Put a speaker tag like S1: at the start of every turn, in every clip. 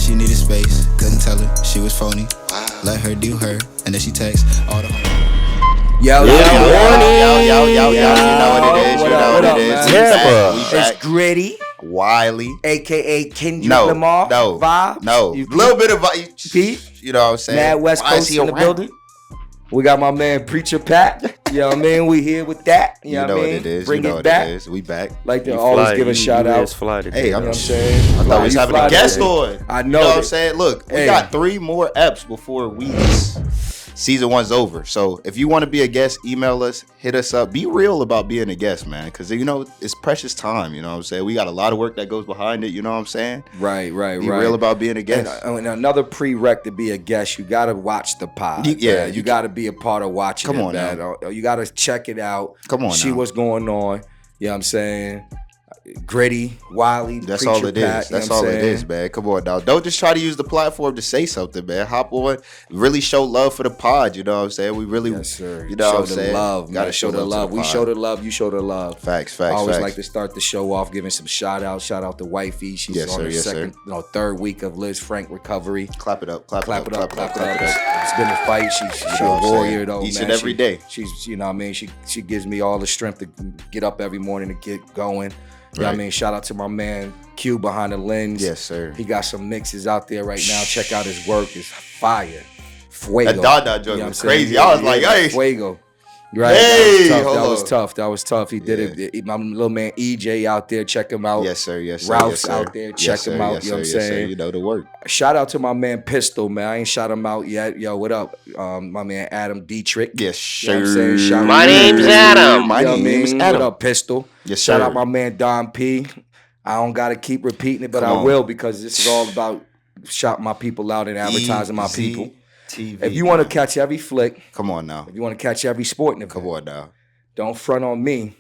S1: she needed space. Couldn't tell her she was phony. Let her do her, and then she text all the
S2: Yo,
S3: you know what it is.
S2: What up, man?
S3: It's
S2: Gritty,
S3: Wylie,
S2: aka Kendrick Lamar. Vibe.
S3: No, a little bit of vibe.
S2: Pete,
S3: you know what I'm saying?
S2: Mad West Coast in the building. We got my man Preacher Pat. You know what I mean? We here with that. You know what I mean?
S3: What it is.
S2: Bring
S3: you know
S2: it back.
S3: It is. We back.
S2: Like to always give a shout out.
S3: Hey,
S2: I'm saying?
S3: I thought we was having a guest on.
S2: I know.
S3: You know what I'm saying? Look, we got 3 more eps before season 1's over. So if you want to be a guest, email us, hit us up. Be real about being a guest, man. Because, it's precious time. You know what I'm saying? We got a lot of work that goes behind it. You know what I'm saying?
S2: Right.
S3: Be real about being a guest.
S2: And another prereq to be a guest, you got to watch the pod. You got to be a part of watching it, man. You got to check it out.
S3: Come on
S2: see what's going on. You know what I'm saying? Gritty, Wylie,
S3: that's all it is. That's all it is, man. Come on now. Don't just try to use the platform to say something, man. Hop on, really show love for the pod. You know what I'm saying? We really,
S2: yes, sir.
S3: You know
S2: show
S3: what I'm saying?
S2: Love,
S3: gotta show the love.
S2: We show the love. You show the love.
S3: Facts.
S2: I always like to start the show off giving some shout out. Shout out to Wifey. She's on her third week of Liz Frank recovery.
S3: Clap it up.
S2: Clap it up. It's been a fight. She's a warrior though,
S3: each
S2: man.
S3: and every day.
S2: She's, you know what I mean? She gives me all the strength to get up every morning to get going. You know what I mean? Shout out to my man Q behind the lens.
S3: Yes, sir.
S2: He got some mixes out there right now. Check out his work. It's fire. Fuego.
S3: That Dada joke was crazy. I was like, hey.
S2: Fuego. Right.
S3: Hey,
S2: that was tough. He did it. My little man EJ out there. Check him out.
S3: Yes, sir.
S2: Ralph's out there. Check him out. You know what I'm saying?
S3: You know the work.
S2: Shout out to my man Pistol, man. I ain't shout him out yet. Yo, what up? My man Adam Dietrich.
S3: Yes, sir.
S2: You know what I'm saying?
S4: My name's Adam.
S3: My name is Adam.
S2: What up, Pistol?
S3: Yes, sir.
S2: Shout out my man Don P. I don't got to keep repeating it, but I will because this is all about shouting my people out and advertising my people.
S3: TV,
S2: if you want to catch every flick,
S3: come on now.
S2: If you want to catch every sporting event,
S3: come on now.
S2: Don't front on me.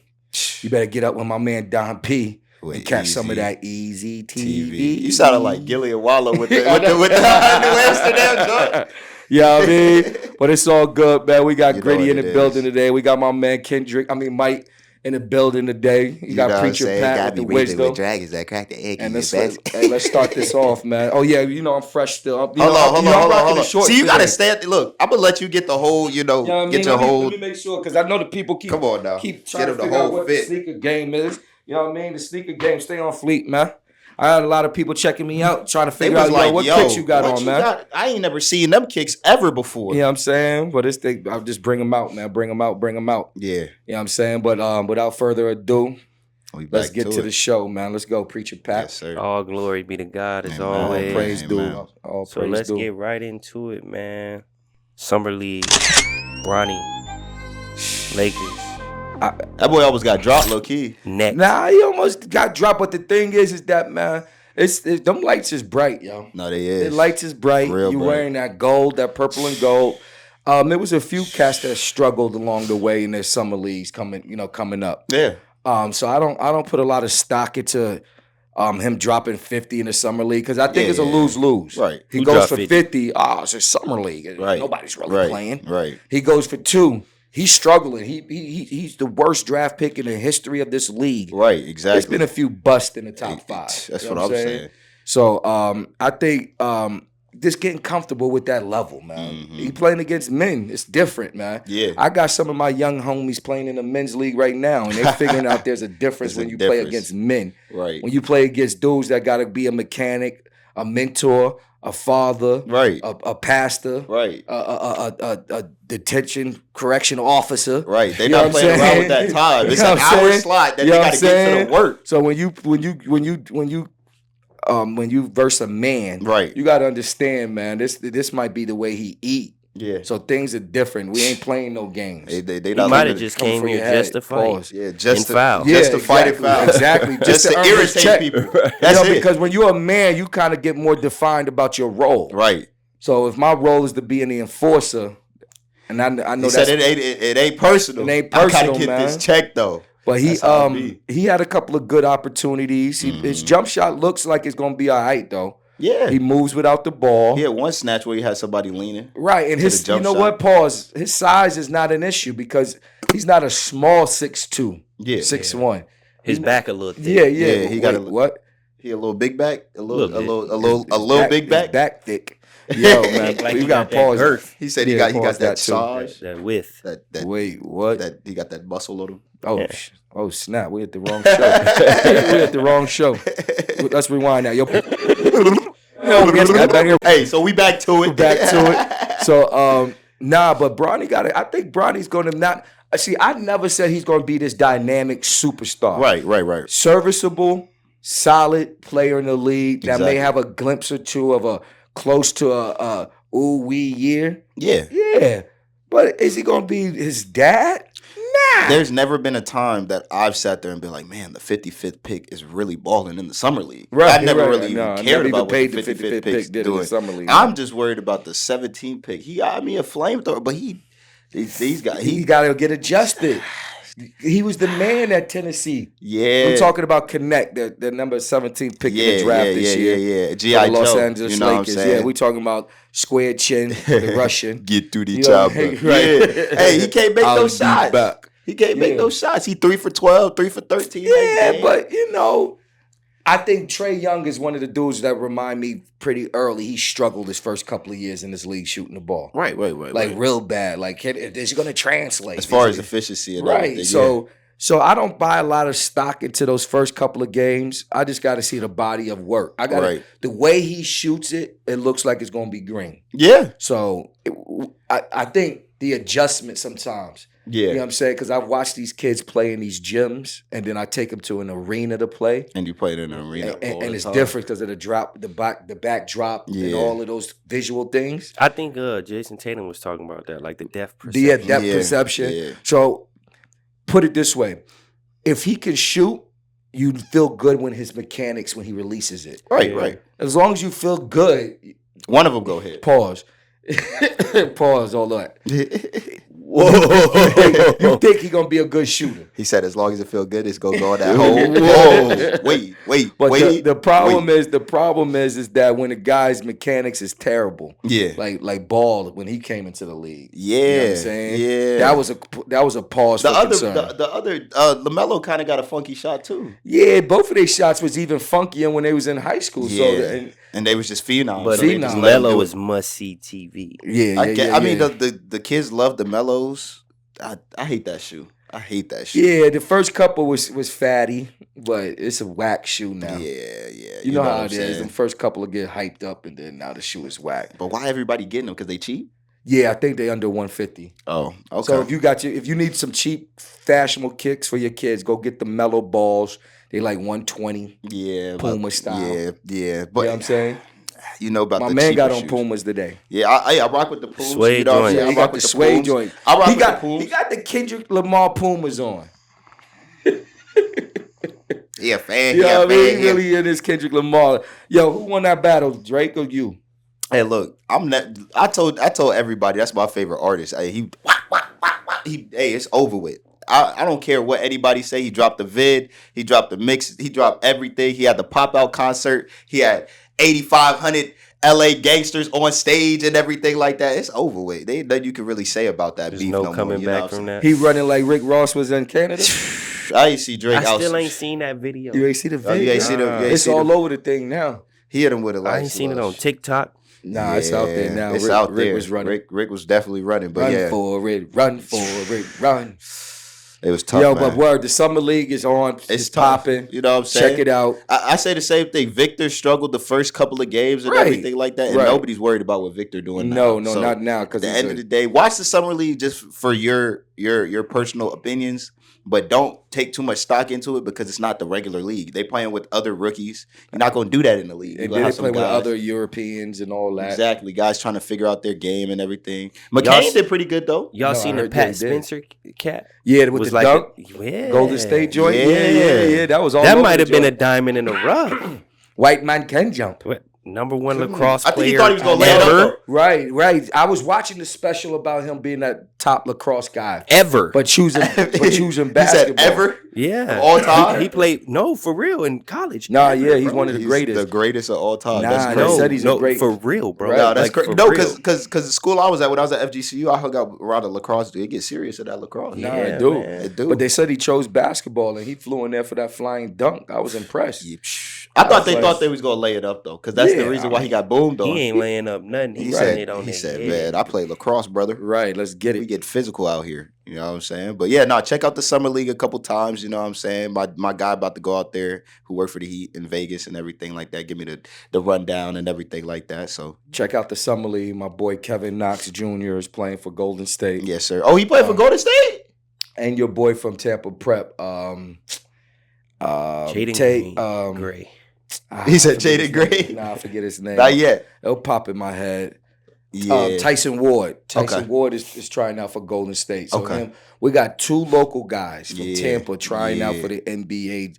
S2: You better get up with my man Don P and catch some of that easy TV.
S3: You sounded like Gillian Wallow with the Amsterdam joint.
S2: Yeah, I mean, but it's all good, man. We got Gritty in the building today. We got my man Mike in the building today. You got Preacher Pat with the wisdom.
S3: With dragons that crack the egg.
S2: And let's start this off, man. Oh yeah, I'm fresh still.
S3: Hold on. See, you gotta stand. Look, I'm gonna let you get the whole. Get your whole.
S2: Let me make sure because I know the people keep.
S3: Come on now.
S2: Keep trying to figure out what the sneaker game is. You know what I mean? The sneaker game. Stay on fleek, man. I had a lot of people checking me out, trying to figure out what kicks you got on, man.
S3: I ain't never seen them kicks ever before.
S2: You know what I'm saying? But I'll just bring them out, man. Bring them out.
S3: Yeah.
S2: You know what I'm saying? But without further ado, let's get to the show, man. Let's go, Preacher Pat.
S3: Yes, sir.
S4: All glory be to God as always.
S2: All praise due.
S4: So let's get right into it, man. Summer League, Bronny, Lakers.
S3: That boy almost got dropped, low key.
S4: Next.
S2: Nah, he almost got dropped. But the thing is that, man, it's them lights is bright, yo.
S3: No, they is.
S2: The lights is bright. You wearing that gold, that purple and gold. There was a few cats that struggled along the way in their summer leagues coming up.
S3: Yeah.
S2: So I don't put a lot of stock into him dropping 50 in the summer league because I think it's a lose-lose.
S3: Right.
S2: He goes for 50. It's a summer league.
S3: Right.
S2: Nobody's really playing.
S3: Right.
S2: He goes for 2. He's struggling. He's the worst draft pick in the history of this league.
S3: Right, exactly.
S2: There's been a few busts in the top 5.
S3: That's what I'm saying.
S2: So I think just getting comfortable with that level, man.
S3: Mm-hmm.
S2: He playing against men. It's different, man.
S3: Yeah.
S2: I got some of my young homies playing in the men's league right now, and they're figuring out there's a difference when you play against men.
S3: Right.
S2: When you play against dudes that got to be a mechanic, a mentor, a father,
S3: right,
S2: a pastor,
S3: right,
S2: a detention correction officer,
S3: right. They not playing around with that time. It's an hour slot that they got to get to the work.
S2: So when you verse a man,
S3: right,
S2: you got to understand, man. This might be the way he eat.
S3: Yeah.
S2: So things are different. We ain't playing no games.
S4: They might have just came here just to fight.
S3: Pause. Yeah, just to
S4: foul.
S3: Just to fight and foul.
S2: Exactly.
S3: Just to irritate people. That's it.
S2: Because when you're a man, you kind of get more defined about your role.
S3: Right.
S2: So if my role is to be an enforcer, and I know
S3: he said it ain't personal.
S2: It ain't personal,
S3: I gotta get
S2: man.
S3: this check though.
S2: But he had a couple of good opportunities. His jump shot looks like it's gonna be all right though.
S3: Yeah.
S2: He moves without the ball.
S3: He had one snatch where he had somebody leaning.
S2: Right. And his, you know what, pause. His size is not an issue because he's not a small 6'2".
S3: Yeah.
S2: 6'1".
S4: His back a little thick.
S2: Yeah.
S3: He got
S2: what?
S3: He a little big back, a little big back.
S2: Back thick. Yo, man,
S4: Like
S2: we
S4: he
S2: got
S4: got that
S2: pause.
S4: girth.
S3: He said he got that
S2: too.
S3: size,
S4: That width.
S3: that
S2: Wait, what?
S3: that he got that muscle on him.
S2: Oh snap! We at the wrong show. We at the wrong show. Let's rewind now. Yo,
S3: Hey, so we back to it.
S2: Back to it. So but Bronny got it. I think Bronny's gonna not. See, I never said he's gonna be this dynamic superstar.
S3: Right.
S2: Serviceable, solid player in the league that may
S3: Exactly.
S2: have a glimpse or two of a close to a ooh-wee year.
S3: Yeah.
S2: Yeah. But is he gonna be his dad? Nah.
S3: There's never been a time that I've sat there and been like, man, the 55th pick is really balling in the summer league.
S2: Right,
S3: I never
S2: right.
S3: really
S2: No,
S3: even
S2: I
S3: cared
S2: never even
S3: about what
S2: paid
S3: the
S2: the
S3: 55th
S2: 55th
S3: pick's
S2: pick did in the
S3: doing.
S2: summer league.
S3: I'm just worried about the 17th pick. He got me a flamethrower, but he
S2: got to get adjusted. He was the man at Tennessee.
S3: Yeah.
S2: We're talking about Connect, the number 17 pick in the draft this year.
S3: Yeah.
S2: For
S3: G.I.
S2: the Los
S3: Joe,
S2: Angeles
S3: you know
S2: Lakers.
S3: what I'm saying?
S2: Yeah, we talking about square chin, the Russian.
S3: Get through the
S2: You know,
S3: chopper.
S2: right.
S3: Yeah. Hey, he can't make
S2: I'll
S3: no
S2: be
S3: shots.
S2: back.
S3: He can't make
S2: Yeah.
S3: no shots. He 3 for 12, 3 for 13.
S2: Yeah,
S3: like,
S2: but I think Trey Young is one of the dudes that remind me pretty early. He struggled his first couple of years in this league shooting the ball.
S3: Right.
S2: Like real bad. Like, is it going to translate?
S3: As far as efficiency and
S2: right.
S3: everything.
S2: So I don't buy a lot of stock into those first couple of games. I just got to see the body of work. The way he shoots it, it looks like it's going to be green.
S3: Yeah.
S2: So I think the adjustment sometimes.
S3: Yeah.
S2: You know what I'm saying? Because I've watched these kids play in these gyms, and then I take them to an arena to play.
S3: And you played in an arena.
S2: And it's different because of the backdrop, and all of those visual things.
S4: I think Jason Tatum was talking about that, like the depth perception.
S2: The depth perception.
S3: Yeah.
S2: So put it this way. If he can shoot, you feel good when his mechanics, when he releases it.
S3: Right.
S2: As long as you feel good,
S3: One of them go ahead.
S2: pause. Pause, all that.
S3: Whoa.
S2: You think he's going to be a good shooter.
S3: He said, as long as it feel good, it's going to go on that hole. Whoa. Wait.
S2: But the problem is that when a guy's mechanics is terrible.
S3: Yeah.
S2: Like Ball when he came into the league.
S3: Yeah.
S2: You know what I'm saying?
S3: Yeah.
S2: That was a pause for concern.
S3: The other LaMelo kind of got a funky shot too.
S2: Yeah, both of their shots was even funkier when they was in high school.
S3: Yeah. And they was just phenoms.
S4: But
S3: so they just let him
S4: Melo
S3: do it.
S4: is must-see TV.
S2: Yeah,
S3: I mean, the kids love the Mellows. I hate that shoe.
S2: Yeah, the first couple was fatty, but it's a whack shoe now.
S3: Yeah.
S2: You know how
S3: what
S2: it
S3: I'm
S2: is.
S3: saying?
S2: The first couple will get hyped up, and then now the shoe is whack.
S3: But why everybody getting them? Because they cheap?
S2: Yeah, I think they under 150.
S3: Oh, okay.
S2: So if you need some cheap, fashionable kicks for your kids, go get the Mellow Balls. They like 120.
S3: Yeah.
S2: Puma style.
S3: Yeah.
S2: But, you know
S3: But
S2: what I'm saying?
S3: you know about
S2: My
S3: the
S2: man
S3: cheaper
S2: got on
S3: shoes.
S2: Pumas today.
S3: Yeah, I rock with the Pumas.
S4: Suede
S3: you know what I'm
S4: joint.
S3: saying?
S2: He
S3: I
S2: got
S3: rock
S2: the
S3: with
S2: suede
S3: Pumas.
S2: joint.
S3: I rock
S2: He
S3: with
S2: got
S3: the Pumas.
S2: he got the Kendrick Lamar Pumas on.
S3: He a fan.
S2: You know what I mean? He
S3: He
S2: really in his Kendrick Lamar. Yo, who won that battle, Drake or you?
S3: Hey, look, I told everybody that's my favorite artist. Hey, it's over with. I don't care what anybody say. He dropped the vid, he dropped the mix, he dropped everything. He had the pop out concert. He had 8,500 LA gangsters on stage and everything like that. It's over with. There ain't nothing you can really say about that
S4: There's
S3: beef
S4: no
S3: no
S4: coming
S3: more.
S4: back from that.
S2: He running like Rick Ross was in Canada.
S3: I ain't see Drake
S4: I
S3: out.
S4: still ain't seen that video.
S2: You ain't see the video?
S3: you ain't see the- you ain't
S2: It's
S3: see
S2: all
S3: the-
S2: over the thing now.
S3: He hit him with a light.
S4: I ain't seen it on TikTok.
S2: Nah, it's out there now.
S3: It's
S2: Rick,
S3: out there.
S2: Rick was running.
S3: Rick was definitely running, but
S2: Run
S3: yeah,
S2: for it, run for it, run.
S3: it was tough.
S2: Yo,
S3: man.
S2: but word, the summer league is on. It's
S3: tough.
S2: popping.
S3: You know what I'm saying?
S2: Check it out.
S3: I say the same thing. Victor struggled the first couple of games and
S2: Right.
S3: everything like that, and
S2: Right.
S3: nobody's worried about what Victor doing now.
S2: No,
S3: So,
S2: not now. Because
S3: at the end of the day, watch the summer league just for your personal opinions, but don't take too much stock into it because it's not the regular league. They playing with other rookies. You're not going to do that in the league. You're
S2: and
S3: gonna
S2: then they
S3: have some
S2: play with
S3: guys-
S2: other Europeans and all that.
S3: Exactly, guys trying to figure out their game and everything. McCain did pretty good though.
S4: Y'all
S2: No, I
S4: seen the
S2: heard
S4: Pat
S2: they did.
S4: Spencer cat?
S2: Yeah, with
S4: Was
S2: the
S4: like
S2: dunk,
S4: yeah.
S2: Golden State joint.
S3: Yeah.
S2: Yeah. That was all.
S4: That
S2: over
S4: might
S2: the
S4: have been a
S2: joint.
S4: diamond in the rough.
S2: White man can jump.
S4: Number one lacrosse
S3: I think he
S4: player
S3: thought he was gonna lay it
S4: ever.
S3: up.
S2: Right. I was watching the special about him being that top lacrosse guy,
S4: Ever.
S2: but choosing
S3: He said
S2: basketball.
S3: ever.
S4: Yeah.
S3: Of all time?
S4: He played, no, for real, in college.
S2: Nah,
S4: Ever,
S2: yeah, he's
S4: bro.
S2: one of the
S3: He's
S2: greatest.
S3: the greatest of all time.
S2: Nah,
S3: That's
S2: they
S3: crazy.
S2: said he's a great-
S4: for real, bro.
S2: Right.
S3: No, that's
S4: Like,
S3: crazy.
S4: for
S3: No,
S4: real.
S3: because the school I was at when I was at FGCU, I hung out around the lacrosse. Dude, it get serious at that lacrosse.
S2: Nah,
S4: Yeah,
S2: I do.
S4: man.
S3: It do.
S2: But they said he chose basketball and he flew in there for that flying dunk. I was impressed.
S3: Yeah, psh, I thought they was gonna lay it up though, because that's the reason why he got boomed on.
S4: He ain't laying up nothing. He said it on. He said,
S3: "Man, I play lacrosse, brother.
S2: Right, let's get it.
S3: We get physical out here." You know what I'm saying? But yeah, no, check out the summer league a couple times. You know what I'm saying? My guy about to go out there who worked for the Heat in Vegas and everything like that. Give me the rundown and everything like that. So
S2: check out the summer league. My boy Kevin Knox Jr. is playing for Golden State.
S3: Yes, sir. Oh, he played for Golden State.
S2: And your boy from Tampa Prep,
S4: Jaden Gray.
S3: He said Jaden Gray.
S2: Nah, I forget his name.
S3: Not yet.
S2: It'll pop in my head.
S3: Yeah.
S2: Tyson Ward. Ward is trying out for Golden State. So him, we got 2 local guys from Tampa trying out for the NBA,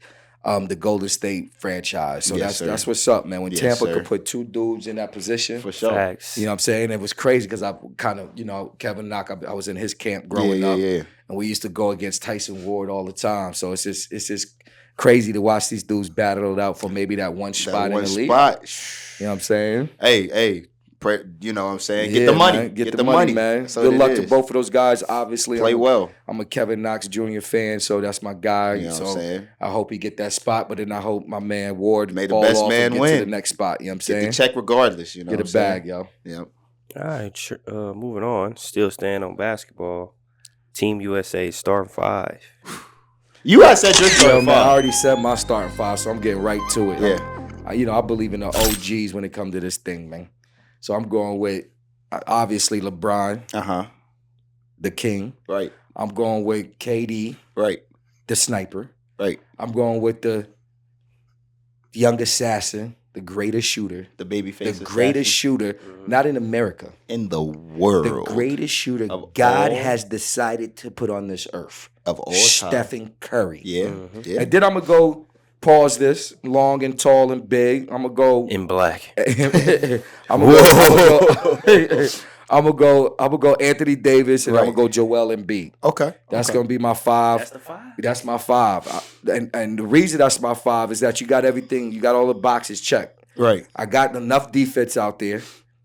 S2: the Golden State franchise. So that's what's up, man. When Tampa could put 2 dudes in that position.
S3: For sure.
S4: Facts.
S2: You know what I'm saying? It was crazy because I kind of, Kevin Knock, I was in his camp growing up. And we used to go against Tyson Ward all the time. So it's just crazy to watch these dudes battle it out for maybe that one spot in the league. You know what I'm saying?
S3: Hey. You know what I'm saying? Get the money.
S2: Man. Get the money, man. Good luck to both of those guys. Obviously,
S3: play well.
S2: I'm a Kevin Knox Jr. fan, so that's my guy.
S3: You know what I'm saying?
S2: I hope he get that spot, but then I hope my man Ward
S3: may the best man win
S2: to the next spot. You know what I'm saying?
S3: Get the check regardless. You know,
S2: get a bag, yo.
S3: Yep.
S4: All right, moving on. Still staying on basketball. Team USA starting 5.
S3: You had said your starting 5.
S2: Man, I already said my starting 5, so I'm getting right to it.
S3: Yeah.
S2: I believe in the OGs when it comes to this thing, man. So I'm going with, obviously, LeBron. The king.
S3: Right.
S2: I'm going with KD.
S3: Right.
S2: The sniper.
S3: Right.
S2: I'm going with the young assassin, the greatest shooter.
S3: The babyface
S2: The greatest shooter, not in America.
S3: In the world.
S2: The greatest shooter God has decided to put on this earth.
S3: Of all time.
S2: Stephen Curry.
S3: Yeah. Yeah.
S2: And then I'm going to go, pause this, long and tall and big. I'm going to go.
S4: In black.
S2: I'm gonna go Anthony Davis and I'm gonna go Joel Embiid.
S3: Okay.
S2: That's gonna be my 5.
S4: That's the 5?
S2: That's my 5. And the reason that's my 5 is that you got everything, you got all the boxes checked.
S3: Right.
S2: I got enough defense out there.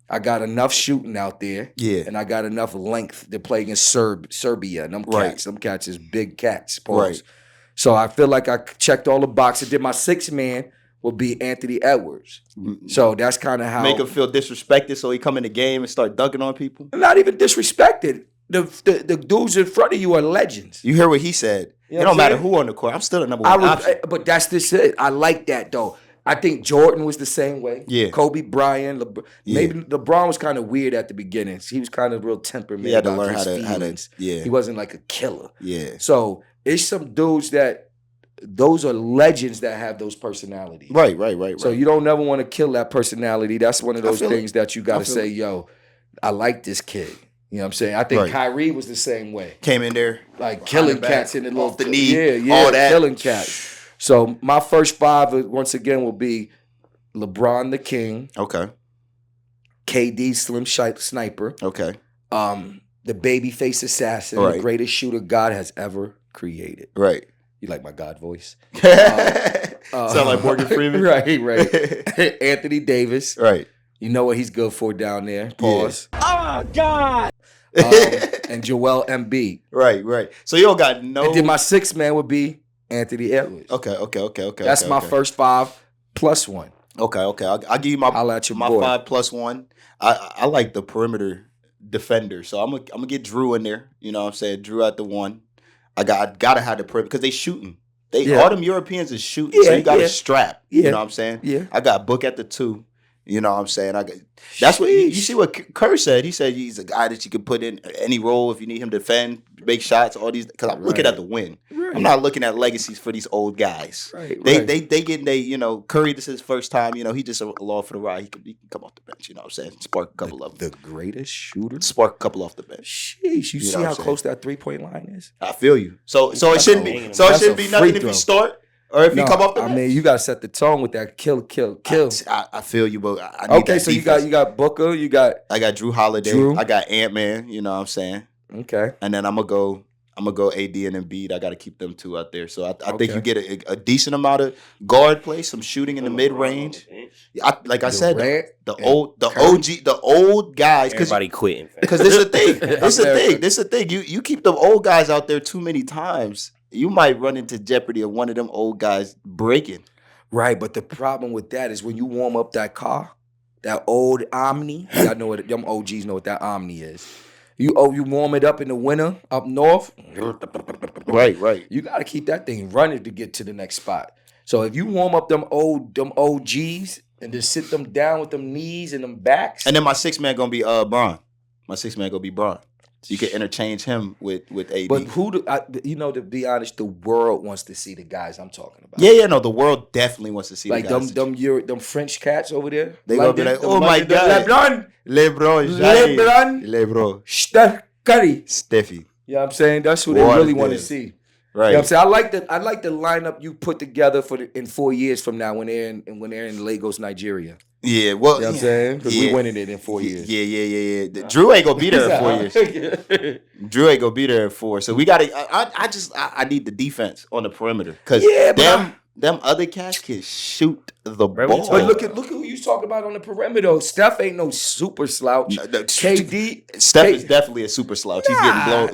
S2: I got enough shooting out there.
S3: Yeah.
S2: And I got enough length to play against Serbia. And them cats is big cats. Pause.
S3: Right.
S2: So I feel like I checked all the boxes. Then my 6th man will be Anthony Edwards. So that's kind of how.
S3: Make him feel disrespected so he come in the game and start dunking on people?
S2: Not even disrespected. The dudes in front of you are legends.
S3: You hear what he said.
S2: You know
S3: it don't matter who on the court. I'm still the number 1 option.
S2: But that's just it. I like that, though. I think Jordan was the same way.
S3: Yeah.
S2: Kobe Bryant. Maybe LeBron was kind of weird at the beginning. He was kind of real temperamental.
S3: He had to
S2: about
S3: learn
S2: his
S3: how to.
S2: feelings.
S3: Yeah.
S2: He wasn't like a killer.
S3: Yeah.
S2: So it's some dudes those are legends that have those personalities.
S3: Right.
S2: So you don't never want to kill that personality. That's one of those things that you got to say, yo, I like this kid. You know what I'm saying? I think Kyrie was the same way.
S3: Came in there.
S2: Like killing cats in the little.
S3: Off the knee.
S2: Yeah,
S3: all that.
S2: Killing cats. So my first 5, once again, will be LeBron the King.
S3: Okay.
S2: KD Slim Sniper.
S3: Okay.
S2: The babyface assassin, the greatest shooter God has ever created.
S3: Right.
S2: You like my God voice?
S3: Sound like Morgan Freeman?
S2: Right. Anthony Davis.
S3: Right.
S2: You know what he's good for down there. Pause.
S3: Yeah.
S2: Oh, God. And Joel Embiid.
S3: Right. So you don't got no.
S2: And then my 6th man would be Anthony Edwards.
S3: Okay.
S2: That's my first 5 plus 1.
S3: Okay. I'll give you my 5 plus 1. I like the perimeter defender, so I'm gonna get Drew in there. You know what I'm saying? Drew at the 1. I gotta have the perimeter because they shooting. All them Europeans is shooting, so you got to strap. You know what I'm saying?
S2: Yeah.
S3: I got Book at the 2. You know what I'm saying? That's what you see what Kerr said. He said he's a guy that you can put in any role if you need him to defend, make shots, all these. Because I'm looking at the win. Right. I'm not looking at legacies for these old guys. They getting Curry. This is his first time. He just along for the ride. He can come off the bench. You know what I'm saying? Spark a couple of them.
S2: The greatest shooter.
S3: Spark a couple off the bench.
S2: Sheesh, you see how close that 3-point line is?
S3: I feel you. So it shouldn't be. So it shouldn't be nothing if you start. Or if you come up the bench.
S2: I mean, you got to set the tone with that kill.
S3: I feel you, but I need that
S2: so
S3: defense.
S2: you got Booker, I
S3: got Drew Holiday, I got Ant-Man, you know what I'm saying?
S2: Okay.
S3: And then I'm gonna go AD and Embiid. I got to keep them 2 out there. So I think you get a decent amount of guard play, some shooting in the mid-range. Like I said, the old guys.
S4: Everybody quitting.
S3: Because this is the thing. This is the thing. You keep the old guys out there too many times, you might run into jeopardy of one of them old guys breaking.
S2: Right, but the problem with that is when you warm up that car, that old Omni, y'all know what them OGs know what that Omni is. You warm it up in the winter up north.
S3: Right.
S2: You gotta keep that thing running to get to the next spot. So if you warm up them OGs and just sit them down with them knees and them backs.
S3: And then my 6 man gonna be Bron. My 6 man gonna be Bron. So you can interchange him with AD.
S2: But to be honest, the world wants to see the guys I'm talking about.
S3: Yeah, no, the world definitely wants to see
S2: like
S3: the guys.
S2: them French cats over there.
S3: They gonna be like, oh my God. LeBron.
S2: Steph Curry.
S3: Steffi.
S2: You know what I'm saying? That's who they really want to see.
S3: Right.
S2: You know what I'm saying? I like the lineup you put together in 4 years from now when they're in Lagos, Nigeria.
S3: Yeah, well,
S2: you know what I'm saying? Because we're winning it in 4 years.
S3: Yeah. Drew ain't gonna be there in 4 years. Drew ain't gonna be there in 4. So we gotta. I need the defense on the perimeter because them other cats can shoot the ball.
S2: But look at who you talking about on the perimeter. Steph ain't no super slouch. KD.
S3: Steph is definitely a super slouch. He's getting blown.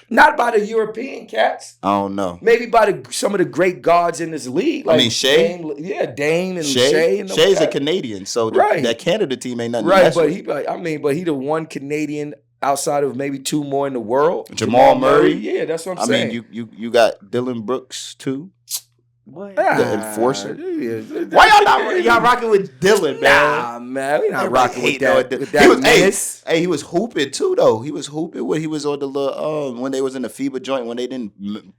S2: Not by the European cats.
S3: I don't know.
S2: Maybe by some of the great guards in this league. Like
S3: Shea.
S2: Dane and Shea.
S3: Shay's a Canadian, so that Canada team ain't nothing.
S2: Right, but he the one Canadian outside of maybe 2 more in the world.
S3: Jamal Murray.
S2: Yeah, that's what I'm saying.
S3: I mean, you got Dylan Brooks too.
S2: What?
S3: The enforcer. Why y'all rocking with Dylan, man?
S2: Nah, man, we not rocking with that.
S3: He was hooping too, though. He was hooping when he was on the little when they was in the FIBA joint when they didn't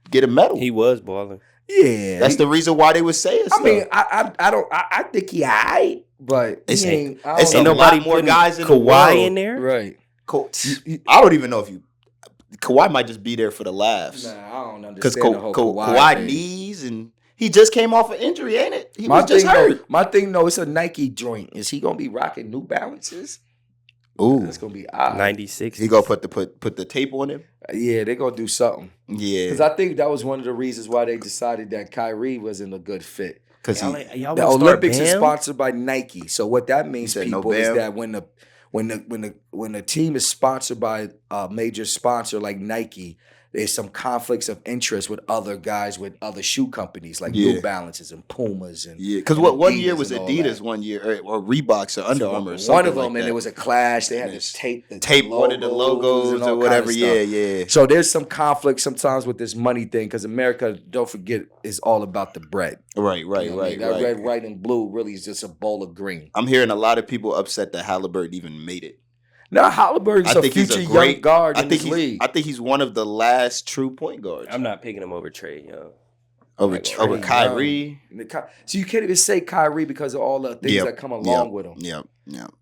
S3: get a medal.
S4: He was balling.
S2: Yeah,
S3: that's the reason why they was saying stuff.
S2: I mean, I think he aight, but
S3: it's
S2: ain't
S3: nobody more guys in
S4: Kawhi in there,
S2: right?
S3: I don't even know if Kawhi might just be there for the laughs.
S2: Nah, I don't understand the whole
S3: Kawhi knees and. He just came off an injury, ain't it? He was just hurt.
S2: My thing, though, it's a Nike joint. Is he gonna be rocking New Balances?
S3: Ooh,
S2: it's gonna be odd.
S4: 96.
S3: He gonna put the tape on him.
S2: Yeah, they gonna do something.
S3: Yeah,
S2: because I think that was one of the reasons why they decided that Kyrie wasn't a good fit. Because
S4: the
S2: Olympics is sponsored by Nike. So what that means, people, is that when the team is sponsored by a major sponsor like Nike, there's some conflicts of interest with other guys with other shoe companies like New Balances and Pumas and
S3: because one year was Adidas, one year or Reeboks or Under Armour.
S2: One of them, and there was a clash. They had to tape
S3: one of the logos or whatever. Yeah.
S2: So there's some conflict sometimes with this money thing because America, don't forget, is all about the bread.
S3: Right.
S2: That red, white, and blue really is just a bowl of green.
S3: I'm hearing a lot of people upset that Halliburton even made it.
S2: Now Halliburton's a future young guard in this league.
S3: I think he's one of the last true point guards.
S4: I'm not picking him over Trae Young.
S3: Over Kyrie.
S2: So you can't even say Kyrie because of all the things that come along with him.
S3: Yeah.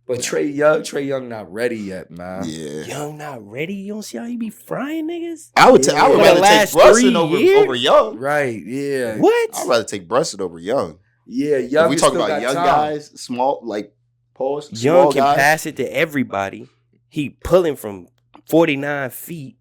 S2: But Trae Young not ready yet, man.
S3: Yeah.
S4: Young not ready? You don't see how he be frying niggas?
S3: I would rather take Brunson over Young.
S2: Right, yeah.
S4: What?
S3: I'd rather take Brunson over Young.
S2: Yeah, Young.
S3: If we talk about young guys, small, like, pause.
S4: Young can pass it to everybody. He pulling from 49 feet.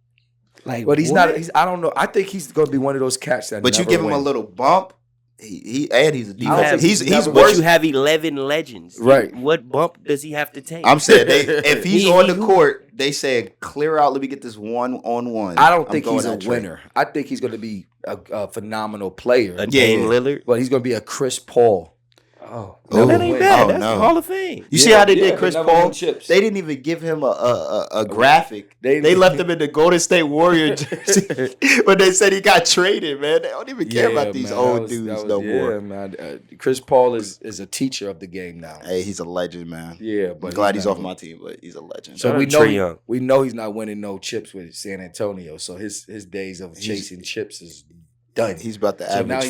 S4: Like,
S2: but he's not. I don't know. I think he's going to be one of those cats that.
S3: But you give him a little bump. He's a defense.
S4: He's worse. You have 11 legends.
S2: Right.
S4: What bump does he have to take?
S3: I'm saying if he's on the court, they say clear out. Let me get this 1-on-1.
S2: I don't think he's a winner. I think he's going to be a phenomenal player.
S4: A Dame Lillard.
S2: But he's going to be a Chris Paul.
S4: Oh, no, that ain't bad. That's the Hall of Fame.
S3: You see how they did Chris Paul? They didn't even give him a graphic. They left him in the Golden State Warrior jersey. But they said he got traded, man. They don't even care about these old dudes no more.
S2: Yeah, man. Chris Paul is a teacher of the game now.
S3: Hey, he's a legend, man.
S2: Yeah, but
S3: I'm glad he's off my team, but he's a legend.
S2: So we know he's not winning no chips with San Antonio. So his days of chasing chips is done.
S3: He's about to average
S2: now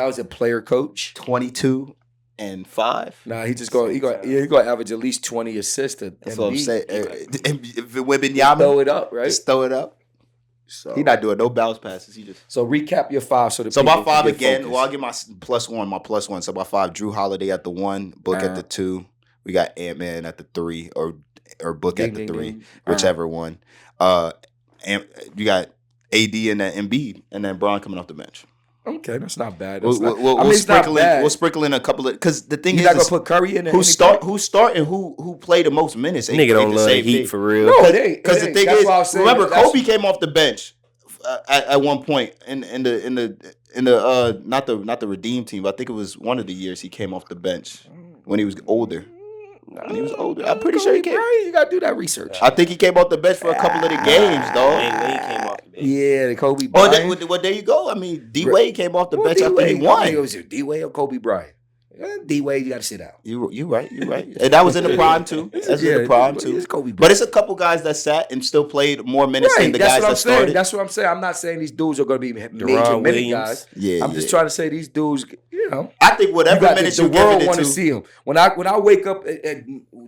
S2: he's a player coach.
S3: 22 and 5.
S2: Nah, he's gonna average at least 20 assists.
S3: That's what I'm saying. If Wembanyama
S2: throw it up, right?
S3: Just throw it up. So he's not doing no bounce passes.
S2: So recap your 5.
S3: So my 5 again. Focused. Well, I'll get my +1. My +1. So my 5. Drew Holiday at the 1. Book at the 2. We got Ant-Man at the 3, or Book at the 3, whichever one. And you got AD and then Embiid, and then Bron coming off the bench.
S2: Okay, that's not bad.
S3: We'll sprinkle in a couple of, because the thing is,
S2: not gonna put Curry in there.
S3: Who's starting? Who played the most minutes?
S4: Nigga don't love Heat for real.
S3: No, because the thing is, remember Kobe came off the bench at one point in the not the redeem team, but I think it was one of the years he came off the bench when he was older. When he was older, I'm pretty sure he came.
S2: You gotta do that research.
S3: I think he came off the bench for a couple of the games, though.
S4: When he came off the bench.
S2: Yeah, the Kobe
S3: Oh,
S2: Bryant.
S3: well, there you go. I mean, D Wade came off the bench after he won.
S2: It was D Wade or Kobe Bryant. D Wade, you got to sit down.
S3: You right. And that was in the prime too. That's in the prime too.
S2: It's Kobe Bryant.
S3: But it's a couple guys that sat and still played more minutes than the guys that started.
S2: That's what I'm saying. I'm not saying these dudes are going to be major minute
S4: Williams.
S2: guys.
S3: Yeah,
S2: I'm just trying to say these dudes.
S3: I think whatever minutes
S2: the
S3: you give
S2: world
S3: it
S2: want
S3: to,
S2: to see them. When I wake up at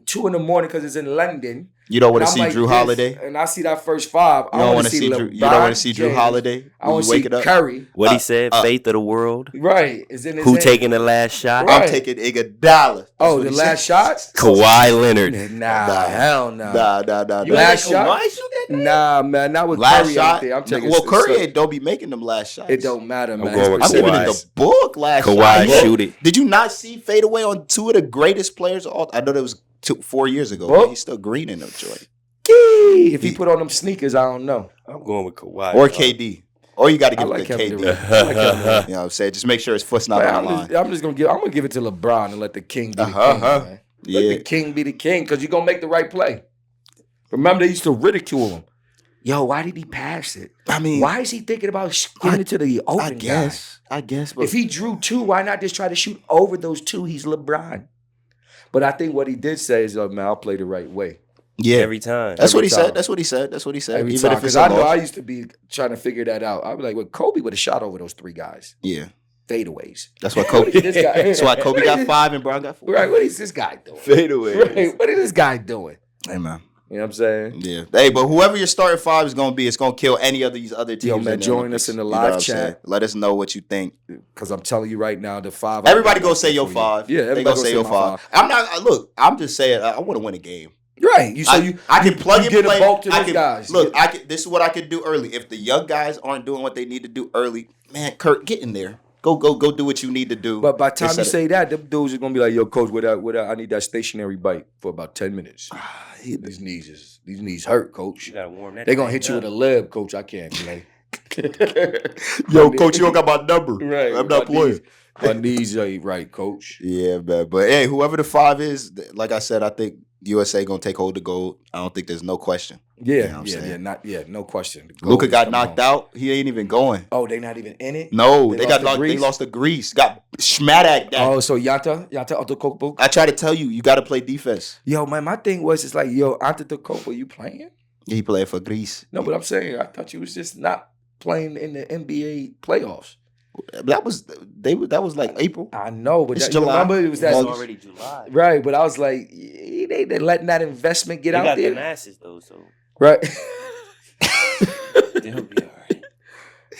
S2: 2 a.m. because it's in London.
S3: You don't want to
S2: I'm
S3: see
S2: like
S3: Drew
S2: this,
S3: Holiday.
S2: and I see that first five.
S3: You don't want to see Drew. You don't want to see Drew Holiday.
S2: I want to see Curry.
S4: What he said, faith of the world.
S2: Right. Is in his
S4: Who
S2: hand.
S4: taking the last shot?
S2: Right.
S3: I'm taking Iguodala.
S2: Oh, the last shot?
S4: Kawhi Leonard.
S2: Nah, hell no.
S3: Nah.
S2: Last shot? Nah, man, not with
S3: Last
S2: Curry
S3: shot.
S2: out there. I'm taking
S3: Curry don't be making them last shots.
S2: It don't matter, man.
S4: going with
S3: I'm giving it
S4: Kawhi.
S3: the book last
S4: Kawhi
S3: shot.
S4: shoot it.
S3: Did you not see fadeaway on two of the greatest players of all? I know that was 4 years ago.
S2: Well,
S3: but he's still green in them joint.
S2: If he put on them sneakers, I don't know.
S4: I'm going with Kawhi.
S3: Or KD. Or you got to give
S2: I
S3: it
S2: like
S3: to
S2: Kevin
S3: KD.
S2: Durant. I like Kevin Durant.
S3: You know what I'm saying? Just make sure his foot's not
S2: Man,
S3: on the line.
S2: I'm gonna give it to LeBron and let the king be the king. Man.
S3: Yeah.
S2: Let the king be the king because you're gonna make the right play. Remember, they used to ridicule him. Yo, why did he pass it?
S3: I mean,
S2: Why is he thinking about giving it to the open guy?
S3: I guess. But
S2: If he drew two, why not just try to shoot over those two? He's LeBron. But I think what he did say is, man, I'll play the right way.
S3: yeah,
S4: Every time.
S3: that's what he
S2: time.
S3: said. That's what he said. That's what he said.
S2: Every
S3: Even
S2: time.
S3: if it's
S2: Because I
S3: a
S2: know I
S3: loss.
S2: used to be trying to figure that out. I'd be like, well, Kobe would have shot over those three guys.
S3: Yeah,
S2: Fadeaways.
S3: that's why Kobe.
S2: Look at this guy.
S3: That's why Kobe got 5 and Brown got 4.
S2: Right, what is this guy doing?
S3: Fadeaway.
S2: Right, what is this guy doing?
S3: Hey man.
S2: You know what I'm saying?
S3: Yeah. Hey, but whoever your starting 5 is gonna be, it's gonna kill any of these other teams.
S2: Yo, man,
S3: in the
S2: join
S3: Olympics.
S2: us in the
S3: You know
S2: live
S3: what I'm
S2: chat.
S3: saying? Let us know what you think.
S2: Because I'm telling you right now, the 5.
S3: Everybody go say your 5.
S2: Yeah,
S3: they
S2: everybody
S3: gonna say your
S2: my
S3: 5. I'm not. Look, I'm just saying. I want to win a game.
S2: Right.
S3: I can plug and
S2: get
S3: play.
S2: a bulk to
S3: I
S2: those
S3: can,
S2: guys.
S3: Look, this is what I can do early. If the young guys aren't doing what they need to do early, man, Kurt, get in there. Go do what you need to do.
S2: But by the time you
S3: Instead
S2: say that, them dudes are gonna be like, yo, coach, I need that stationary bite for about 10 minutes. These knees hurt, coach.
S4: You gotta warm that.
S2: They're gonna
S4: thing
S2: hit you
S4: up.
S2: with a lib, coach. I can't play.
S3: Yo, coach, you don't got my number.
S2: Right.
S3: I'm not playing.
S2: My knees ain't right, coach.
S3: Yeah, man. But hey, whoever the 5 is, like I said, I think USA gonna take hold of gold. I don't think there's no question.
S2: Yeah,
S3: You know what I'm saying?
S2: no question.
S3: Luka got knocked out. He ain't even going.
S2: Oh, they not even in it?
S3: No,
S2: They
S3: got
S2: lost to
S3: knocked. They
S2: Greece?
S3: lost to Greece. Got schmacked at.
S2: Oh, so Yanta Antetokounmpo.
S3: I try to tell you, you got to play defense.
S2: Yo, man, my thing was it's like, yo, Antetokounmpo, you playing?
S3: He playing for Greece.
S2: No, but I'm saying I thought you was just not playing in the NBA playoffs.
S3: That was like April.
S2: I know, but
S3: It's
S2: you
S3: July.
S2: remember it was that
S4: It's already July.
S2: right? But I was like, they letting that investment get
S4: They
S2: out
S4: got
S2: there,
S4: the masses though, so
S2: right?
S4: they'll be all right.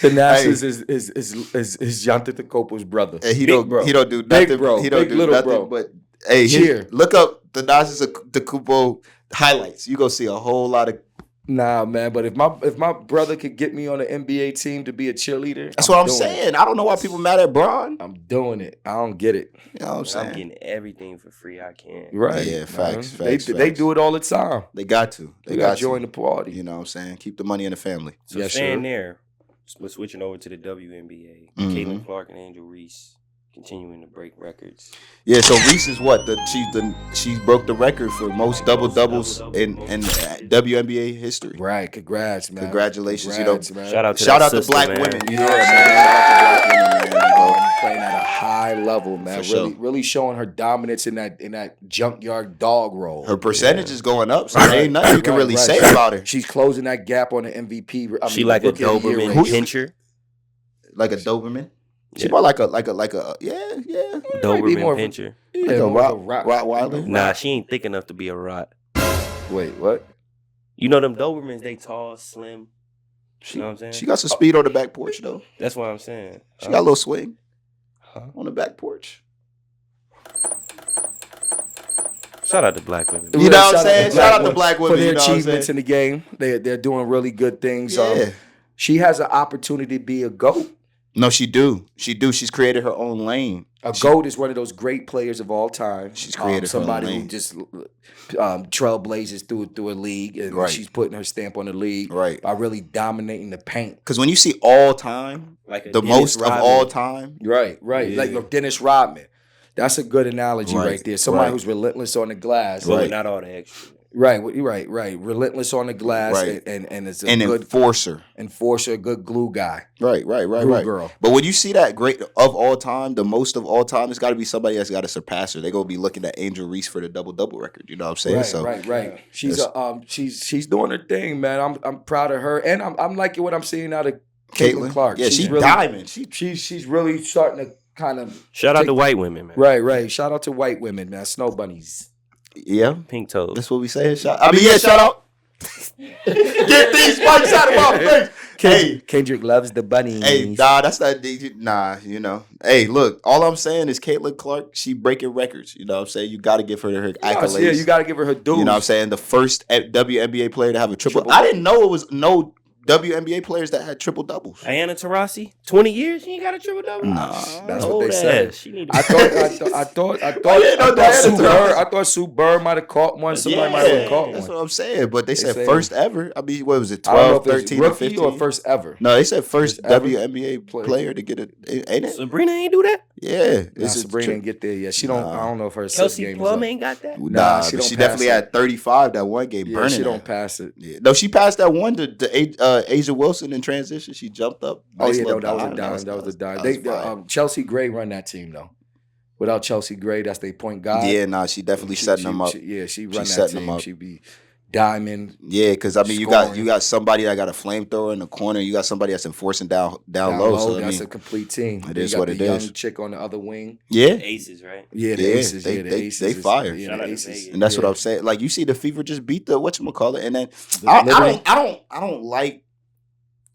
S2: The Nasus is Antetokounmpo's brother.
S3: And he
S2: Big
S3: don't
S2: bro.
S3: do nothing.
S2: Big bro.
S3: He don't
S2: Big
S3: do
S2: little
S3: nothing.
S2: bro.
S3: But hey,
S2: Cheer.
S3: look up the Nasus Antetokounmpo highlights. You gonna see a whole lot of.
S2: Nah, man. But if my brother could get me on an NBA team to be a cheerleader,
S3: That's what I'm
S2: doing
S3: saying.
S2: it.
S3: I don't know why people mad at Braun.
S2: I'm doing it. I don't get it.
S3: You know what I'm saying?
S4: I'm getting everything for free. I can.
S2: Right?
S3: Yeah, facts,
S2: man.
S3: facts,
S2: They
S3: facts.
S2: do it all the time.
S3: They got to.
S2: They got to join the party.
S3: You know what I'm saying? Keep the money in the family.
S4: So
S2: Yes,
S4: staying
S2: sir.
S4: there, we're switching over to the WNBA.
S3: Mhm.
S4: Caitlin Clark and Angel Reese continuing to break records.
S3: Yeah, so Reese is what? She broke the record for most double doubles in WNBA history.
S2: Right? Congrats, man.
S3: Congratulations,
S2: Congrats,
S3: you know.
S2: man.
S4: Shout out to
S3: Shout
S4: that
S3: out to
S4: sister,
S3: black
S4: man.
S3: women.
S2: You
S3: You know
S2: know
S3: what
S2: what
S3: I'm
S2: I'm
S3: saying? Shout out to black women, man. You know.
S2: Playing at a high level, man.
S3: For sure.
S2: Really showing her dominance in that junkyard dog role.
S3: Her percentage is going up, so there ain't nothing you can really say about her.
S2: She's closing that gap on the MVP.
S4: She like a
S2: Rookie of the Year
S4: Doberman
S2: race.
S4: pincher.
S3: Like a Doberman. She
S4: Yeah.
S3: more like a yeah.
S2: Might be
S4: Doberman
S2: more of a-
S4: pincher.
S2: Yeah,
S3: Like a
S2: more of
S3: Rottweiler?
S4: Nah, she ain't thick enough to be a rot.
S2: Wait, what?
S4: You know them Dobermans, they tall, slim.
S3: She,
S4: You know what I'm saying?
S3: she got some speed on the back porch though.
S4: That's what I'm saying.
S3: She got a little swing
S4: Huh?
S3: on the back porch.
S4: Shout out to black women.
S3: You know what I'm saying?
S2: to
S3: Shout out to black women,
S2: for their
S3: you know what I'm
S2: achievements
S3: saying?
S2: in the game. They're doing really good things.
S3: Yeah.
S2: She has an opportunity to be a GOAT.
S3: No, she do. She's created her own lane.
S2: GOAT is one of those great players of all time.
S3: She's created
S2: somebody
S3: her own
S2: who
S3: lane.
S2: just trailblazes through a league, and she's putting her stamp on the league by really dominating the paint.
S3: Because when you see all time,
S4: like
S3: the
S4: Dennis
S3: most
S4: Rodman.
S3: of all time,
S2: right,
S3: Yeah.
S2: like Dennis Rodman. That's a good analogy right there. Somebody who's relentless on the glass,
S4: Well, not all the extra.
S2: right. Relentless on the glass, and it's a good enforcer, good glue guy.
S3: Right.
S2: Glue girl.
S3: But when you see that great of all time, the most of all time, it's got to be somebody that's got to surpass her. They gonna be looking at Angel Reese for the double record. You know what I'm saying?
S2: Right. She's doing her thing, man. I'm proud of her, and I'm liking what I'm seeing out of Caitlin Clark.
S3: Yeah, she's
S2: really,
S3: diamond.
S2: She's really starting to kind of
S4: shout out to white women, man.
S2: Right. Shout out to white women, man. Snow bunnies.
S3: Yeah,
S4: pink toes.
S3: That's what we say. Shout out. Get these spikes out of my face.
S2: Kendrick loves the bunnies.
S3: Hey, that's not. You know. Hey, look. All I'm saying is Caitlin Clark. She breaking records. You know what I'm saying? You got to give her her accolades.
S2: Yeah, you got to give her dues.
S3: You know what I'm saying? The first WNBA player to have a triple. I didn't know it was no WNBA players that had triple doubles.
S4: Diana Taurasi, 20 years, she ain't got a triple double.
S3: Nah,
S2: that's what they said.
S3: I
S2: thought Sue Bird might have caught one. Somebody might have caught one.
S3: That's what I'm saying. But they said first ever. I mean, what was it? 12, 13, or 15?
S2: Or first ever?
S3: No, they said first WNBA player to get it. Ain't it?
S4: Sabrina ain't do that.
S3: Yeah,
S2: Sabrina didn't get there yet. She don't. I don't know if her
S4: Kelsey Plum ain't got that.
S3: Nah, she definitely had 35 that one game.
S2: Yeah, she don't pass it.
S3: Yeah. No, she passed that one to Asia Wilson in transition. She jumped up.
S2: Nice that was a dime. Chelsea Gray run that team though. Without Chelsea Gray, that's their point guard.
S3: Yeah, she definitely setting them up.
S2: She run that team. She be diamond.
S3: Yeah, because I mean, you got somebody that got a flamethrower in the corner. You got somebody that's enforcing down low. So
S2: that's a complete team.
S3: It is what it is.
S2: Young chick on the other wing.
S3: Yeah,
S4: the Aces, right?
S2: Yeah, the Aces.
S3: They fire.
S2: Yeah, the Aces.
S3: And that's what I'm saying. Like you see, the Fever just beat the whatchamacallit, and then I don't like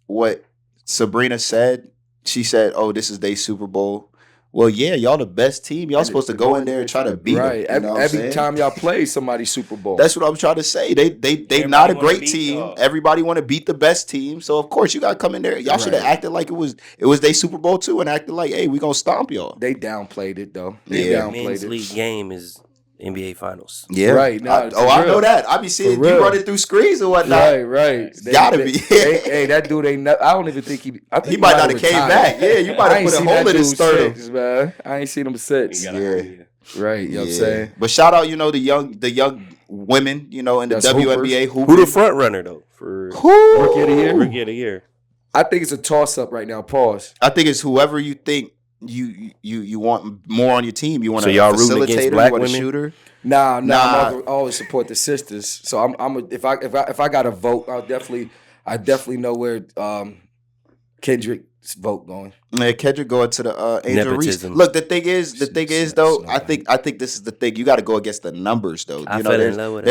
S3: what Sabrina said. She said, "Oh, this is their Super Bowl." Well, yeah, y'all the best team. Y'all supposed to go in there and try to beat them.
S2: Right. Every time y'all play somebody's Super Bowl.
S3: That's what I'm trying to say. They not a great team. Everybody want to beat the best team. So of course you gotta come in there. Y'all should have acted like it was their Super Bowl too, and acted like, hey, we gonna stomp y'all.
S2: They downplayed it though.
S4: Men's league game is NBA Finals.
S3: Yeah,
S2: right. Now,
S3: I know that. I be seeing you running through screens or whatnot.
S2: Right.
S3: Gotta be.
S2: Hey, that dude ain't. I don't even think he
S3: might not have came back. Yeah, you might have put a hole in his sternum,
S2: man. I ain't seen him since.
S3: Yeah,
S2: right. You know what I'm saying.
S3: But shout out, the young women, in the WNBA.
S4: Who the front runner though for
S2: Rookie of the Year?
S4: Rookie of the Year.
S2: I think it's a toss up right now. Pause.
S3: I think it's whoever you think you want more on your team. You want
S4: so y'all rooting against black women?
S2: Shooter. Nah. I always support the sisters. So if I got a vote, I definitely know where Kendrick's vote going.
S3: Yeah, Kendrick going to the Angel Reese. Look, the thing is though, I think this is the thing. You got to go against the numbers though.
S4: I fell in love with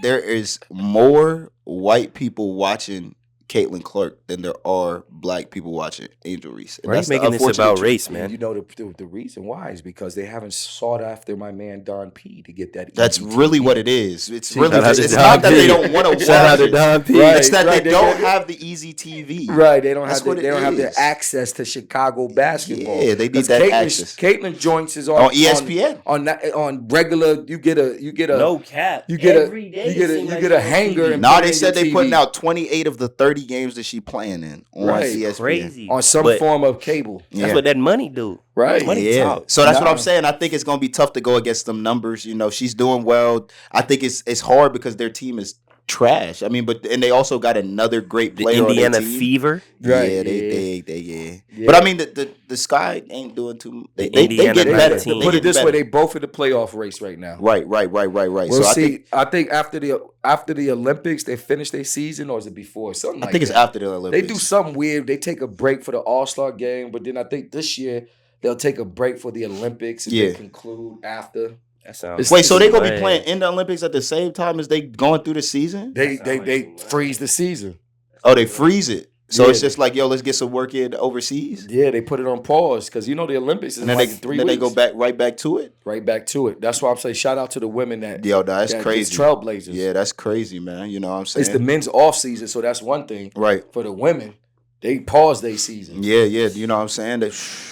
S3: there is more white people watching Caitlin Clark than there are black people watching Angel Reese.
S4: Why are you making this about race, man?
S2: You know the reason why is because they haven't sought after my man Don P to get that.
S3: That's really what it is. It's not
S4: that
S3: they don't want to watch it.
S4: Don P.
S3: Right, it's that they don't have the easy TV.
S2: Right, they don't have the access to Chicago basketball.
S3: Yeah, they need that access.
S2: Caitlin joints is on
S3: ESPN
S2: on regular. You get a
S4: no cap.
S2: You get a hanger.
S3: Nah, they said they putting out 28 of the 30 games that she playing in on ESPN.
S4: Crazy.
S2: On some form of cable.
S4: That's what that money do.
S2: Right.
S4: Money talk.
S3: So that's what I'm saying. I think it's gonna be tough to go against them numbers. She's doing well. I think it's hard because their team is trash. I mean, and they also got another great player.
S4: The Indiana
S3: on their team.
S4: Fever.
S3: Right. Yeah, they. But I mean, the Sky ain't doing too. They get better.
S2: Put it this way, they both in the playoff race right now.
S3: Right.
S2: We'll see. I think after the Olympics, they finish their season, or is it before? Something. I think
S3: it's after the Olympics.
S2: They do something weird. They take a break for the All-Star game, but then I think this year they'll take a break for the Olympics and they conclude after.
S3: Wait, so they gonna be playing in the Olympics at the same time as they going through the season?
S2: They freeze the season.
S3: Oh, they freeze it. So it's just like, yo, let's get some work in overseas.
S2: Yeah, they put it on pause because the Olympics is like 3 weeks.
S3: Then they go right back to it.
S2: Right back to it. That's why I'm saying shout out to the women that.
S3: Yo, that's crazy.
S2: Trailblazers.
S3: Yeah, that's crazy, man. You know what I'm saying?
S2: It's the men's off season, so that's one thing.
S3: Right.
S2: For the women, They paused their season.
S3: Yeah. You know what I'm saying?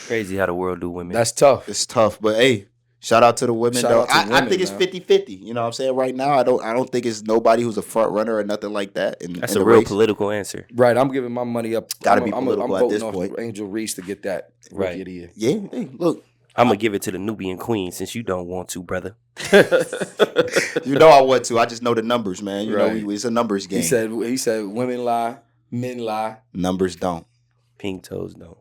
S4: Crazy how the world do women.
S2: That's tough.
S3: It's tough, but hey, shout out to the women.
S2: Shout
S3: Though
S2: out to
S3: I
S2: women,
S3: think it's
S2: man.
S3: 50-50. You know what I'm saying? Right now, I don't think it's nobody who's a front runner or nothing like that.
S4: That's
S3: in
S4: a
S3: the
S4: real
S3: race.
S4: political answer.
S2: Right, I'm giving my money up.
S3: Gotta be political at this
S2: voting
S3: point.
S2: off Angel Reese to get that Rookie of the Year.
S3: Yeah. Hey, look.
S4: I'm gonna give it to the Nubian Queen since you don't want to, brother.
S3: You know I want to. I just know the numbers, man. You
S2: Right.
S3: know, it's a numbers game.
S2: He said women lie, men lie.
S3: Numbers don't.
S4: Pink toes don't.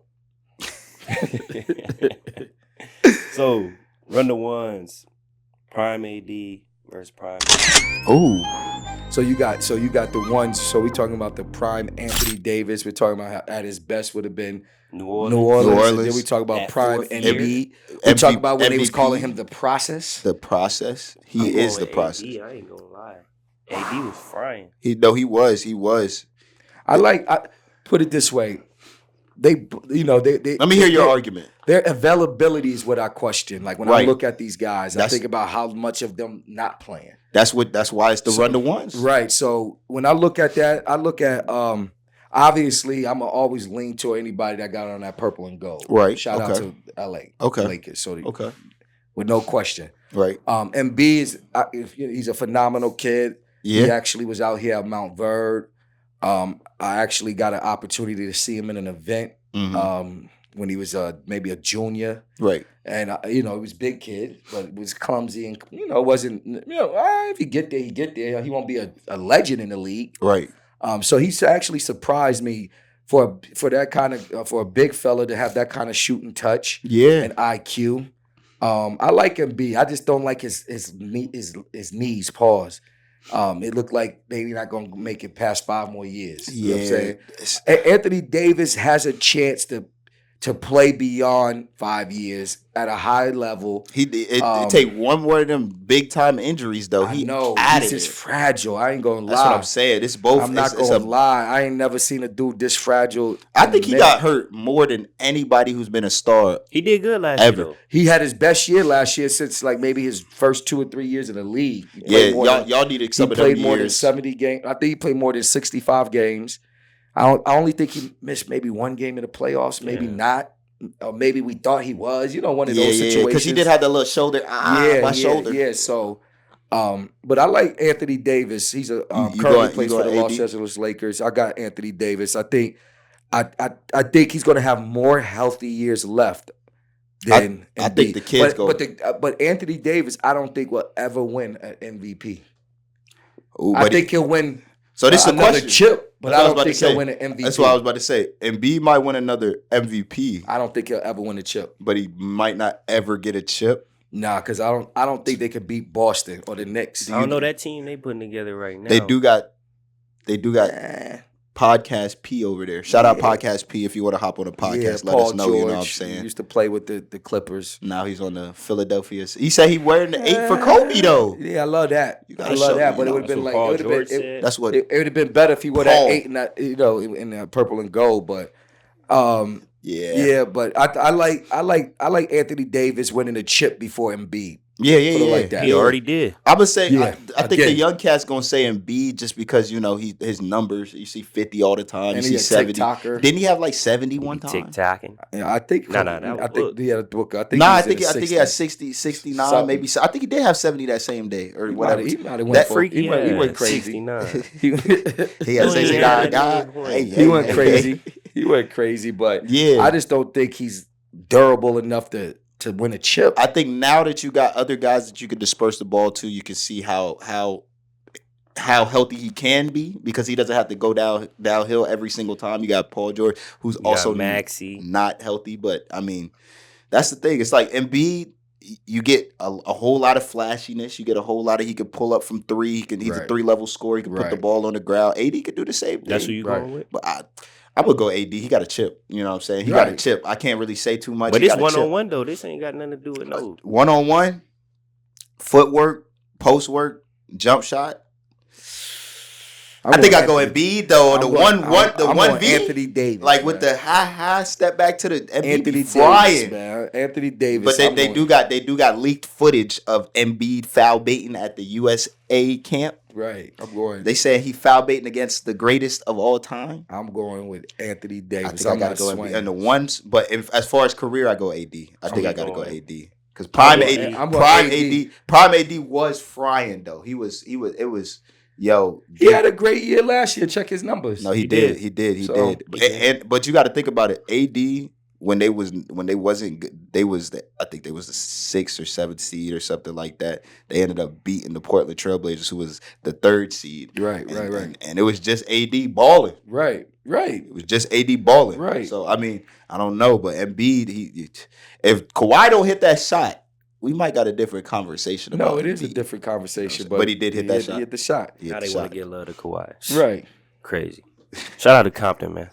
S4: So, run the ones. Prime AD versus Prime.
S3: Ooh.
S2: So you got the ones. So we talking about the prime Anthony Davis. We're talking about how at his best would have been
S4: New Orleans.
S3: New Orleans.
S2: And then we talk about
S4: That
S2: prime
S4: fourth
S2: Embiid.
S4: year.
S2: We talk about when they was
S3: MVP.
S2: calling him the process.
S3: The process.
S4: I'm
S3: He is
S4: going
S3: the
S4: with
S3: process.
S4: AD, I ain't gonna lie. AD was frying.
S3: He was.
S2: I put it this way. They
S3: Let me hear your argument.
S2: Their availability is what I question. Like when I
S3: Right.
S2: look at these guys, I
S3: That's-
S2: think about how much of them not playing.
S3: That's why it's the run to ones.
S2: Right. So when I look at that, I look at obviously I'm gonna always lean toward anybody that got on that purple and gold.
S3: Right.
S2: Shout out
S3: Okay.
S2: to LA.
S3: Okay.
S2: Lakers. So
S3: Okay.
S2: with no question.
S3: Right.
S2: Embiid is he's a phenomenal kid. He
S3: Yeah.
S2: actually was out here at Mount Verde. I actually got an opportunity to see him in an event
S3: Mhm.
S2: when he was maybe a junior.
S3: Right.
S2: And he was a big kid, but it was clumsy and wasn't. If he get there, he get there. He won't be a legend in the league.
S3: Right.
S2: So he's actually surprised me for that kind of for a big fella to have that kind of shooting touch
S3: Yeah.
S2: and IQ. I like Embiid. I just don't like his knees. Pause. It looked like they're not gonna make it past 5 more years. You know what I'm saying? Anthony Davis has a chance to play beyond 5 years at a high level.
S3: It take one more of them big time injuries though.
S2: I know
S3: added
S2: he's just
S3: it.
S2: fragile. I ain't gonna lie.
S3: That's what I'm saying. It's both.
S2: I'm not
S3: it's
S2: gonna lie. I ain't never seen a dude this fragile.
S3: I think he got hurt more than anybody who's been a star.
S4: He did good last
S3: Ever.
S4: year, though.
S2: He had his best year last year since like maybe his first 2 or 3 years in the league. He played more than-
S3: y'all needed
S2: He
S3: some of them
S2: played more than
S3: years.
S2: 70 games. I think he played more than 65 games. I only think he missed maybe 1 game in the playoffs, maybe not. Or maybe we thought he was. One of those situations.
S3: because he did have that little shoulder. My shoulder.
S2: Yeah. So, but I like Anthony Davis. He's
S3: You
S2: currently
S3: going-
S2: plays
S3: you
S2: for the
S3: going
S2: Los
S3: AD?
S2: Angeles Lakers. I got Anthony Davis. I think he's going to have more healthy years left than
S3: I think
S2: Embiid.
S3: the kids
S2: but Anthony Davis, I don't think will ever win an MVP.
S3: Ooh,
S2: I
S3: but
S2: think he'll win.
S3: So this is the
S2: another
S3: question.
S2: chip, but
S3: That's
S2: I
S3: what
S2: don't
S3: I
S2: think
S3: was about to
S2: he'll win an MVP.
S3: That's what I was about to say. Embiid might win another MVP,
S2: I don't think he'll ever win a chip.
S3: but he might not ever get a chip.
S2: Nah, because I don't think they could beat Boston or the Knicks.
S4: I don't know that team they putting together right now.
S3: They do got
S2: Nah.
S3: Podcast P over there. Shout out Podcast P if you want to hop on a podcast. Let us know. You know what I'm
S2: He
S3: saying.
S2: used to play with the Clippers.
S3: Now he's on the Philadelphia. He said he wearing the 8 for Kobe though.
S2: Yeah, I love that.
S3: You
S2: I
S3: gotta
S2: love
S3: show
S2: that.
S3: me,
S2: But it
S3: you
S2: would have
S3: know,
S2: been like
S4: Paul
S2: it would have
S4: George
S2: been.
S4: said.
S3: That's what.
S2: It would have been better if he would have
S3: Paul.
S2: 8 in that, in the purple and gold. But
S3: Yeah.
S2: But I like Anthony Davis winning a chip before Embiid.
S3: Yeah.
S2: Put it like that.
S4: He already did.
S3: I would say
S2: Yeah,
S3: I think the
S2: again.
S3: young cat's gonna say Embiid just because his numbers. You see 50 all the time.
S2: And
S3: you
S2: he
S3: see
S2: a
S3: 70.
S2: TikToker.
S3: Didn't he have like 70 one time?
S4: Tick tacking.
S2: Yeah, I think.
S4: Nah, that was
S2: I think he had a book. I think.
S3: I
S2: he was in
S3: think
S2: the
S3: he had
S2: 60s.
S3: 60, 69,
S2: Something.
S3: maybe. I think he did have 70 that same day or
S2: He
S3: whatever.
S2: might have went
S3: That
S2: for
S4: Freaky
S2: he went
S4: ass,
S2: crazy.
S4: 69.
S2: He
S3: He had 69 guy.
S2: He went crazy. He went crazy, but
S3: Yeah.
S2: I just don't think he's durable enough to win a chip.
S3: I think now that you got other guys that you can disperse the ball to, you can see how healthy he can be because he doesn't have to go downhill every single time. You got Paul George, who's
S4: You got
S3: also
S4: Maxey.
S3: not healthy, but I mean, that's the thing. It's like Embiid, you get a whole lot of flashiness. You get a whole lot of he can pull up from 3. He's a
S2: Right.
S3: 3-level scorer. He can put the
S2: Right.
S3: ball on the ground. AD could do the same thing.
S4: That's who you
S2: Right.
S4: going with?
S3: But I'm gonna go AD. He got a chip. You know what I'm saying? He got a
S2: Right.
S3: chip. I can't really say too much.
S4: But
S3: He
S4: this
S3: got a chip.
S4: 1-on-1 though, this ain't got nothing to do with no.
S3: 1-on-1, footwork, post work, jump shot. I think I go Embiid though. The one V.
S2: Anthony Davis,
S3: like
S2: man.
S3: with the high step back to the Embiid
S2: Anthony
S3: frying.
S2: Davis, man. Anthony Davis.
S3: But they do got leaked footage of Embiid foul baiting at the USA camp.
S2: Right. I'm going.
S3: They said he foul baiting against the greatest of all time.
S2: I'm going with Anthony Davis.
S3: I think I gotta go Embiid. And the ones, but as far as career, I go AD. I think I gotta go AD. Because prime AD was frying though. It was. Yo,
S2: he had a great year last year. Check his numbers.
S3: No, he did. But you got to think about it. AD when they wasn't good, I think they was the 6th or 7th seed or something like that. They ended up beating the Portland Trailblazers, who was the 3rd seed. Right. And it was just AD balling. Right. It was just AD balling. Right. So I mean, I don't know, but Embiid, if Kawhi don't hit that shot, we might got a different conversation about it. No, it is a different conversation. But he did hit that shot. He hit the shot.
S4: Now they want to get love to Kawhi.
S2: Right.
S4: Crazy. Shout out to Compton, man.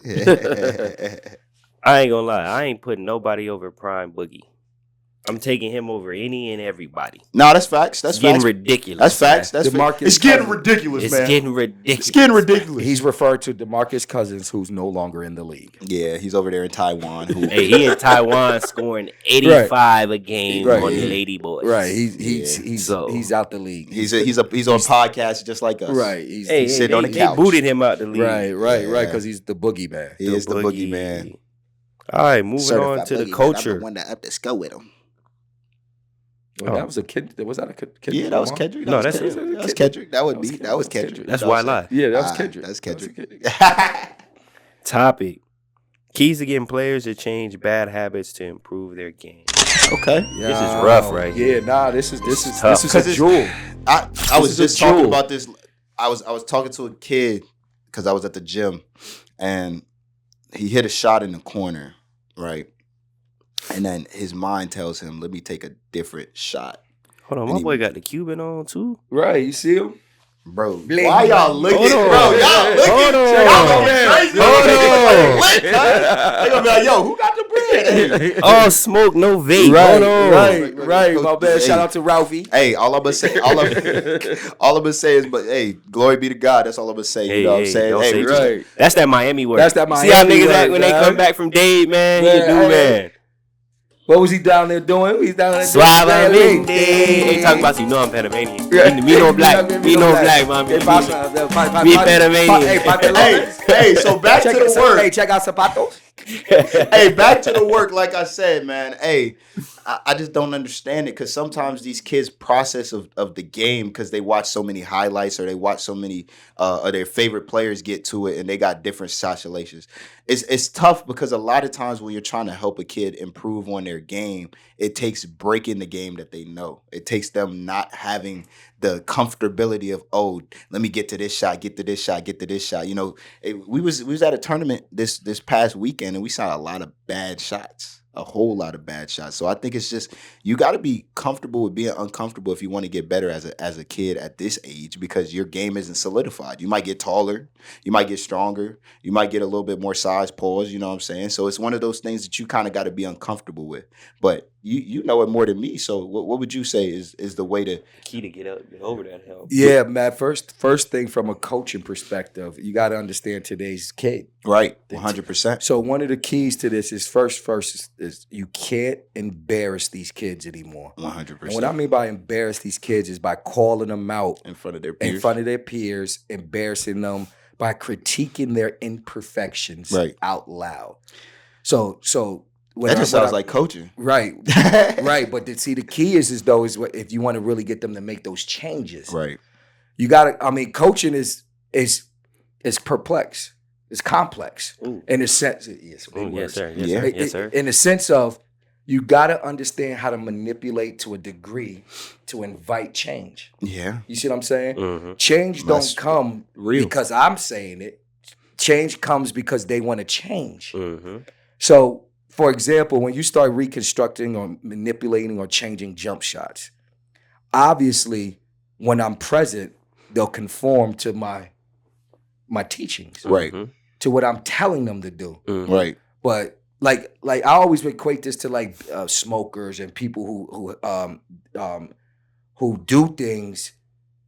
S4: I ain't gonna lie. I ain't putting nobody over Prime Boogie. I'm taking him over any and everybody.
S3: No, that's facts. That's
S4: getting ridiculous.
S3: That's facts. That's it's getting ridiculous, man.
S4: It's getting ridiculous.
S3: It's getting ridiculous.
S2: He's referred to DeMarcus Cousins, who's no longer in the league.
S3: Yeah, he's over there in Taiwan.
S4: Hey, he in Taiwan scoring 85 a game on the Lady Boys.
S2: Right. He's out the league.
S3: He's on podcasts just like us.
S2: Right.
S3: He's sitting on the couch.
S4: They booted him out the league.
S2: Right. Because he's the boogie man.
S3: He is the boogie man.
S4: All right, moving on to the culture.
S3: I'm the one that up to go with him.
S2: Well, that was a kid. Was that a kid?
S3: Yeah, that was Kendrick. No, that's Kendrick. That was Kendrick.
S4: That's Wylie.
S2: Yeah, that was Kendrick.
S3: That's Kendrick.
S4: Topic: keys to getting players to change bad habits to improve their game.
S3: Okay,
S4: this is rough, right here.
S2: Yeah, nah, this is tough. This is a jewel.
S3: I was just talking about this. I was talking to a kid because I was at the gym, and he hit a shot in the corner, right? And then his mind tells him, let me take a different shot.
S4: Hold on, my boy got the Cuban on too?
S2: Right, you see him?
S3: Bro, why y'all looking? Bro, y'all looking.
S2: Hold on.
S3: They gonna be like, yo, who got the bread?
S4: All smoke, no vape.
S2: Right. My bad. Shout out to Ralphie.
S3: Hey, all I'm gonna say is, but hey, glory be to God. That's all I'm gonna say. You know what I'm saying?
S2: Right.
S4: That's that Miami word.
S2: That's that Miami
S4: word. See how niggas
S2: act
S4: when they come back from Dade, man? He a new man.
S2: What was he down there doing? He's down there
S4: doing they talking about you know I'm Panamanian. Me no black, mami. Me Panamanian.
S3: Hey, so back to the work.
S2: Hey, check out zapatos.
S3: Hey, back to the work. Like I said, man. Hey, I just don't understand it because sometimes these kids process of the game because they watch so many highlights or they watch so many of their favorite players get to it and they got different situations. It's tough because a lot of times when you're trying to help a kid improve on their game, it takes breaking the game that they know. It takes them not having the comfortability of, oh, let me get to this shot, get to this shot, get to this shot. You know, we was at a tournament this past weekend and we saw a lot of bad shots. A whole lot of bad shots. So I think it's just you got to be comfortable with being uncomfortable if you want to get better as a kid at this age because your game isn't solidified. You might get taller, you might get stronger, you might get a little bit more size, pause, you know what I'm saying? So it's one of those things that you kind of got to be uncomfortable with. But you know it more than me. So what would you say is the way to
S4: key to get over that hell?
S2: Yeah, Matt, first thing from a coaching perspective, you got to understand today's kid.
S3: Right, 100%.
S2: So one of the keys to this is first is you can't embarrass these kids anymore.
S3: 100%.
S2: And what I mean by embarrass these kids is by calling them out
S3: in front of their
S2: peers, embarrassing them by critiquing their imperfections out loud. So
S3: that just sounds like coaching.
S2: Right. Right. But the key is if you want to really get them to make those changes.
S3: Right.
S2: You gotta coaching is perplex. It's complex. In a sense.
S4: Yes, sir. Yes, sir.
S2: In the sense of you gotta understand how to manipulate to a degree to invite change.
S3: Yeah.
S2: You see what I'm saying?
S4: Mm-hmm.
S2: Change don't come because I'm saying it. Change comes because they want to change.
S4: Mm-hmm.
S2: So, for example, when you start reconstructing or manipulating or changing jump shots, obviously, when I'm present, they'll conform to my teachings,
S3: right?
S2: To what I'm telling them to do,
S3: right?
S2: But like I always equate this to like smokers and people who do things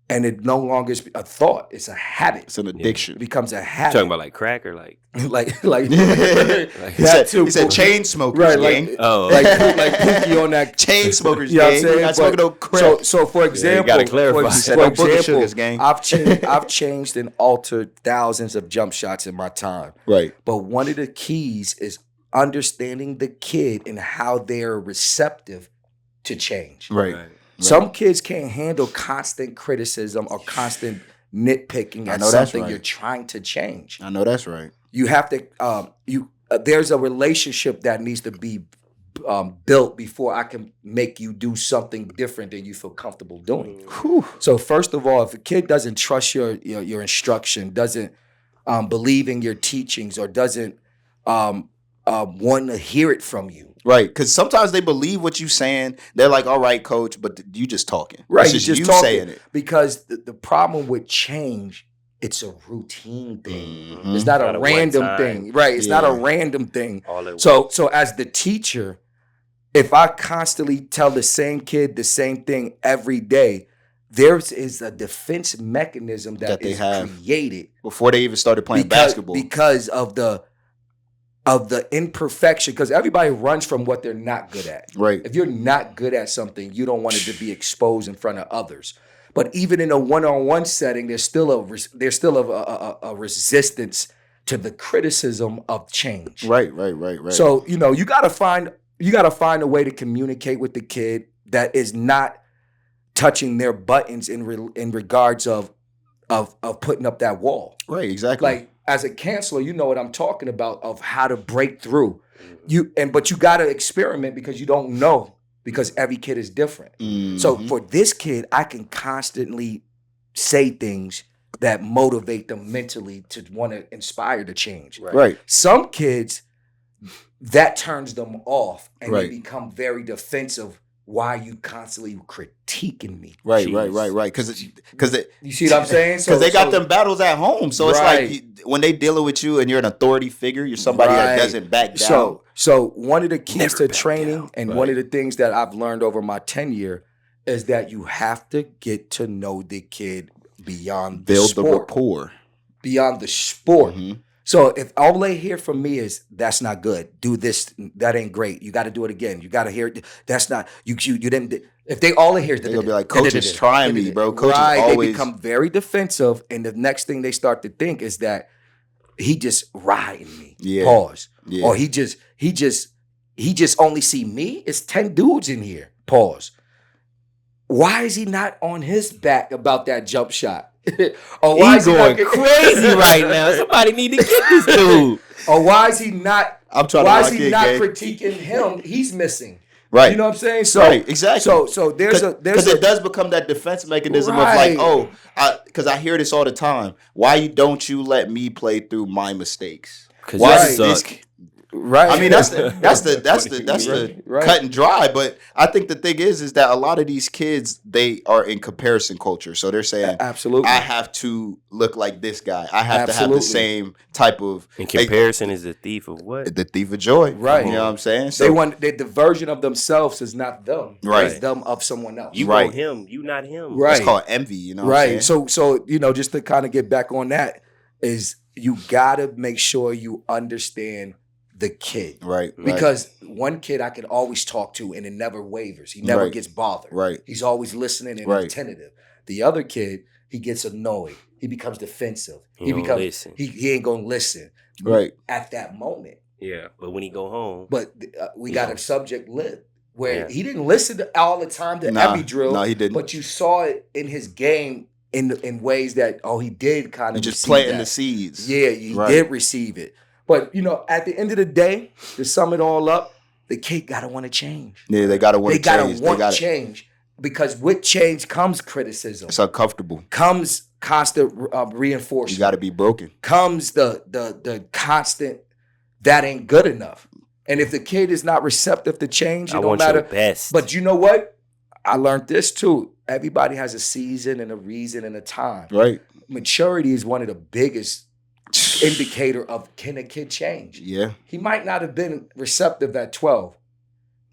S2: And it no longer is a thought; it's a habit.
S3: It's an addiction.
S2: It becomes a habit.
S4: Talking about like crack or like
S2: like
S3: he said chain smokers,
S2: right?
S3: gang.
S2: Like Pookie on that
S3: chain smokers,
S2: you know
S3: gang.
S2: What I'm
S3: Not
S2: saying?
S3: smoking no crack.
S2: So for example,
S4: gotta clarify.
S2: I've changed and altered thousands of jump shots in my time.
S3: Right.
S2: But one of the keys is understanding the kid and how they're receptive to change.
S3: Right.
S2: Some kids can't handle constant criticism or constant nitpicking at something you're trying to change.
S3: I know that's right.
S2: You have to there's a relationship that needs to be built before I can make you do something different than you feel comfortable doing.
S3: Whew.
S2: So first of all, if a kid doesn't trust your instruction, doesn't believe in your teachings, or doesn't want to hear it from you.
S3: Right, because sometimes they believe what you're saying. They're like, all right, coach, but you just talking.
S2: Right,
S3: It's
S2: just
S3: you
S2: talking.
S3: saying it.
S2: Because the problem with change, it's a routine thing.
S3: Mhm.
S2: It's not
S4: Not
S2: a
S4: a
S2: random
S4: one-time.
S2: thing. Right, it's not a random thing.
S4: all at
S2: So
S4: once.
S2: as the teacher, if I constantly tell the same kid the same thing every day, there is a defense mechanism that
S3: they
S2: is
S3: have
S2: created
S3: before they even started playing basketball.
S2: because of the imperfection. Because everybody runs from what they're not good at.
S3: Right.
S2: If you're not good at something, you don't want it to be exposed in front of others. But even in a one-on-one setting, there's still a resistance to the criticism of change.
S3: Right.
S2: So you gotta find a way to communicate with the kid that is not touching their buttons in regards of putting up that wall.
S3: Right, exactly.
S2: Like as a counselor, you know what I'm talking about of how to break through. But you gotta experiment because you don't know, because every kid is different. So for this kid, I can constantly say things that motivate them mentally to want to inspire the change.
S3: Right.
S2: Some kids, that turns them off and they
S3: Right.
S2: become very defensive. Why are you constantly critiquing me?
S3: Right. Because
S2: You see what I'm saying?
S3: Because they got them battles at home. So it's
S2: Right.
S3: like when they dealing with you and you're an authority figure, you're somebody that
S2: Right.
S3: doesn't back down.
S2: So one of the keys to
S4: back
S2: training
S4: down.
S2: and
S3: Right.
S2: one of the things that I've learned over my tenure is that you have to get to know the kid beyond
S3: Build
S2: the
S3: the
S2: sport.
S3: rapport.
S2: Beyond the sport.
S3: Mhm.
S2: So if all they hear from me is that's not good, do this, that ain't great, you got to do it again, you got to hear it. That's not you didn't. If they all they hear is
S3: They're gonna be like, "Coach is trying me, bro. Coach is
S2: right,
S3: always."
S2: they become very defensive, and the next thing they start to think is that he just riding me.
S3: Yeah.
S2: Pause.
S3: Yeah.
S2: Or he just only see me. It's 10 dudes in here. Pause. Why is he not on his back about that jump shot? Or why
S4: He's
S2: is he
S4: going
S2: not
S4: crazy right now. Somebody need to get this dude.
S2: Or why is he not?
S3: I'm trying to
S2: Why is
S3: lock
S2: he
S3: in,
S2: not
S3: gang.
S2: critiquing him? He's missing.
S3: Right.
S2: You know what I'm saying? So,
S3: Right, exactly.
S2: So there's
S3: Because it does become that defense mechanism
S2: Right.
S3: of like, because I hear this all the time. Why don't you let me play through my mistakes?
S4: Because
S3: Why
S4: you
S3: is this?
S4: suck.
S2: right.
S3: I mean, that's the
S2: Right.
S3: cut and dry. But I think the thing is that a lot of these kids, they are in comparison culture. So they're saying,
S2: Absolutely.
S3: I have to look like this guy. I have to have
S2: Absolutely.
S3: the same type of
S4: In comparison is the thief of what?
S3: the thief of joy.
S2: Right.
S3: You know what I'm saying?
S2: They want the version of themselves is not them.
S3: Right.
S2: It's them of someone else.
S4: You
S3: Right.
S4: want him, you not him.
S2: Right.
S3: It's called envy. You know what
S2: Right.
S3: I'm saying?
S2: So just to kind of get back on that is you gotta make sure you understand the kid.
S3: Right.
S2: Because one kid I can always talk to and it never wavers. He never
S3: Right.
S2: gets bothered.
S3: Right.
S2: He's always listening and
S3: Right.
S2: attentive. The other kid, he gets annoyed. He becomes defensive.
S4: He don't
S2: becomes
S4: listen.
S2: he ain't gonna listen.
S3: Right.
S2: At that moment.
S4: Yeah, but when he go home,
S2: But we got a subject lit where
S4: Yeah.
S2: he didn't listen all the time to every drill.
S3: No, he didn't.
S2: But you saw it in his game in ways that he did kind
S3: You
S2: of
S3: just
S2: receive
S3: planting
S2: that.
S3: the seeds.
S2: Yeah, he
S3: Right.
S2: did receive it. But at the end of the day, to sum it all up, the kid gotta want to change.
S3: Yeah, they gotta want
S2: They
S3: to
S2: gotta
S3: change.
S2: want change because with change comes criticism,
S3: It's uncomfortable.
S2: comes constant reinforcement,
S3: You gotta be broken.
S2: comes the constant that ain't good enough. And if the kid is not receptive to change, it
S4: I
S2: don't
S4: want
S2: matter.
S4: your best.
S2: But you know what? I learned this too. Everybody has a season and a reason and a time.
S3: Right.
S2: Maturity is one of the biggest indicator of can a kid change.
S3: Yeah.
S2: He might not have been receptive at 12,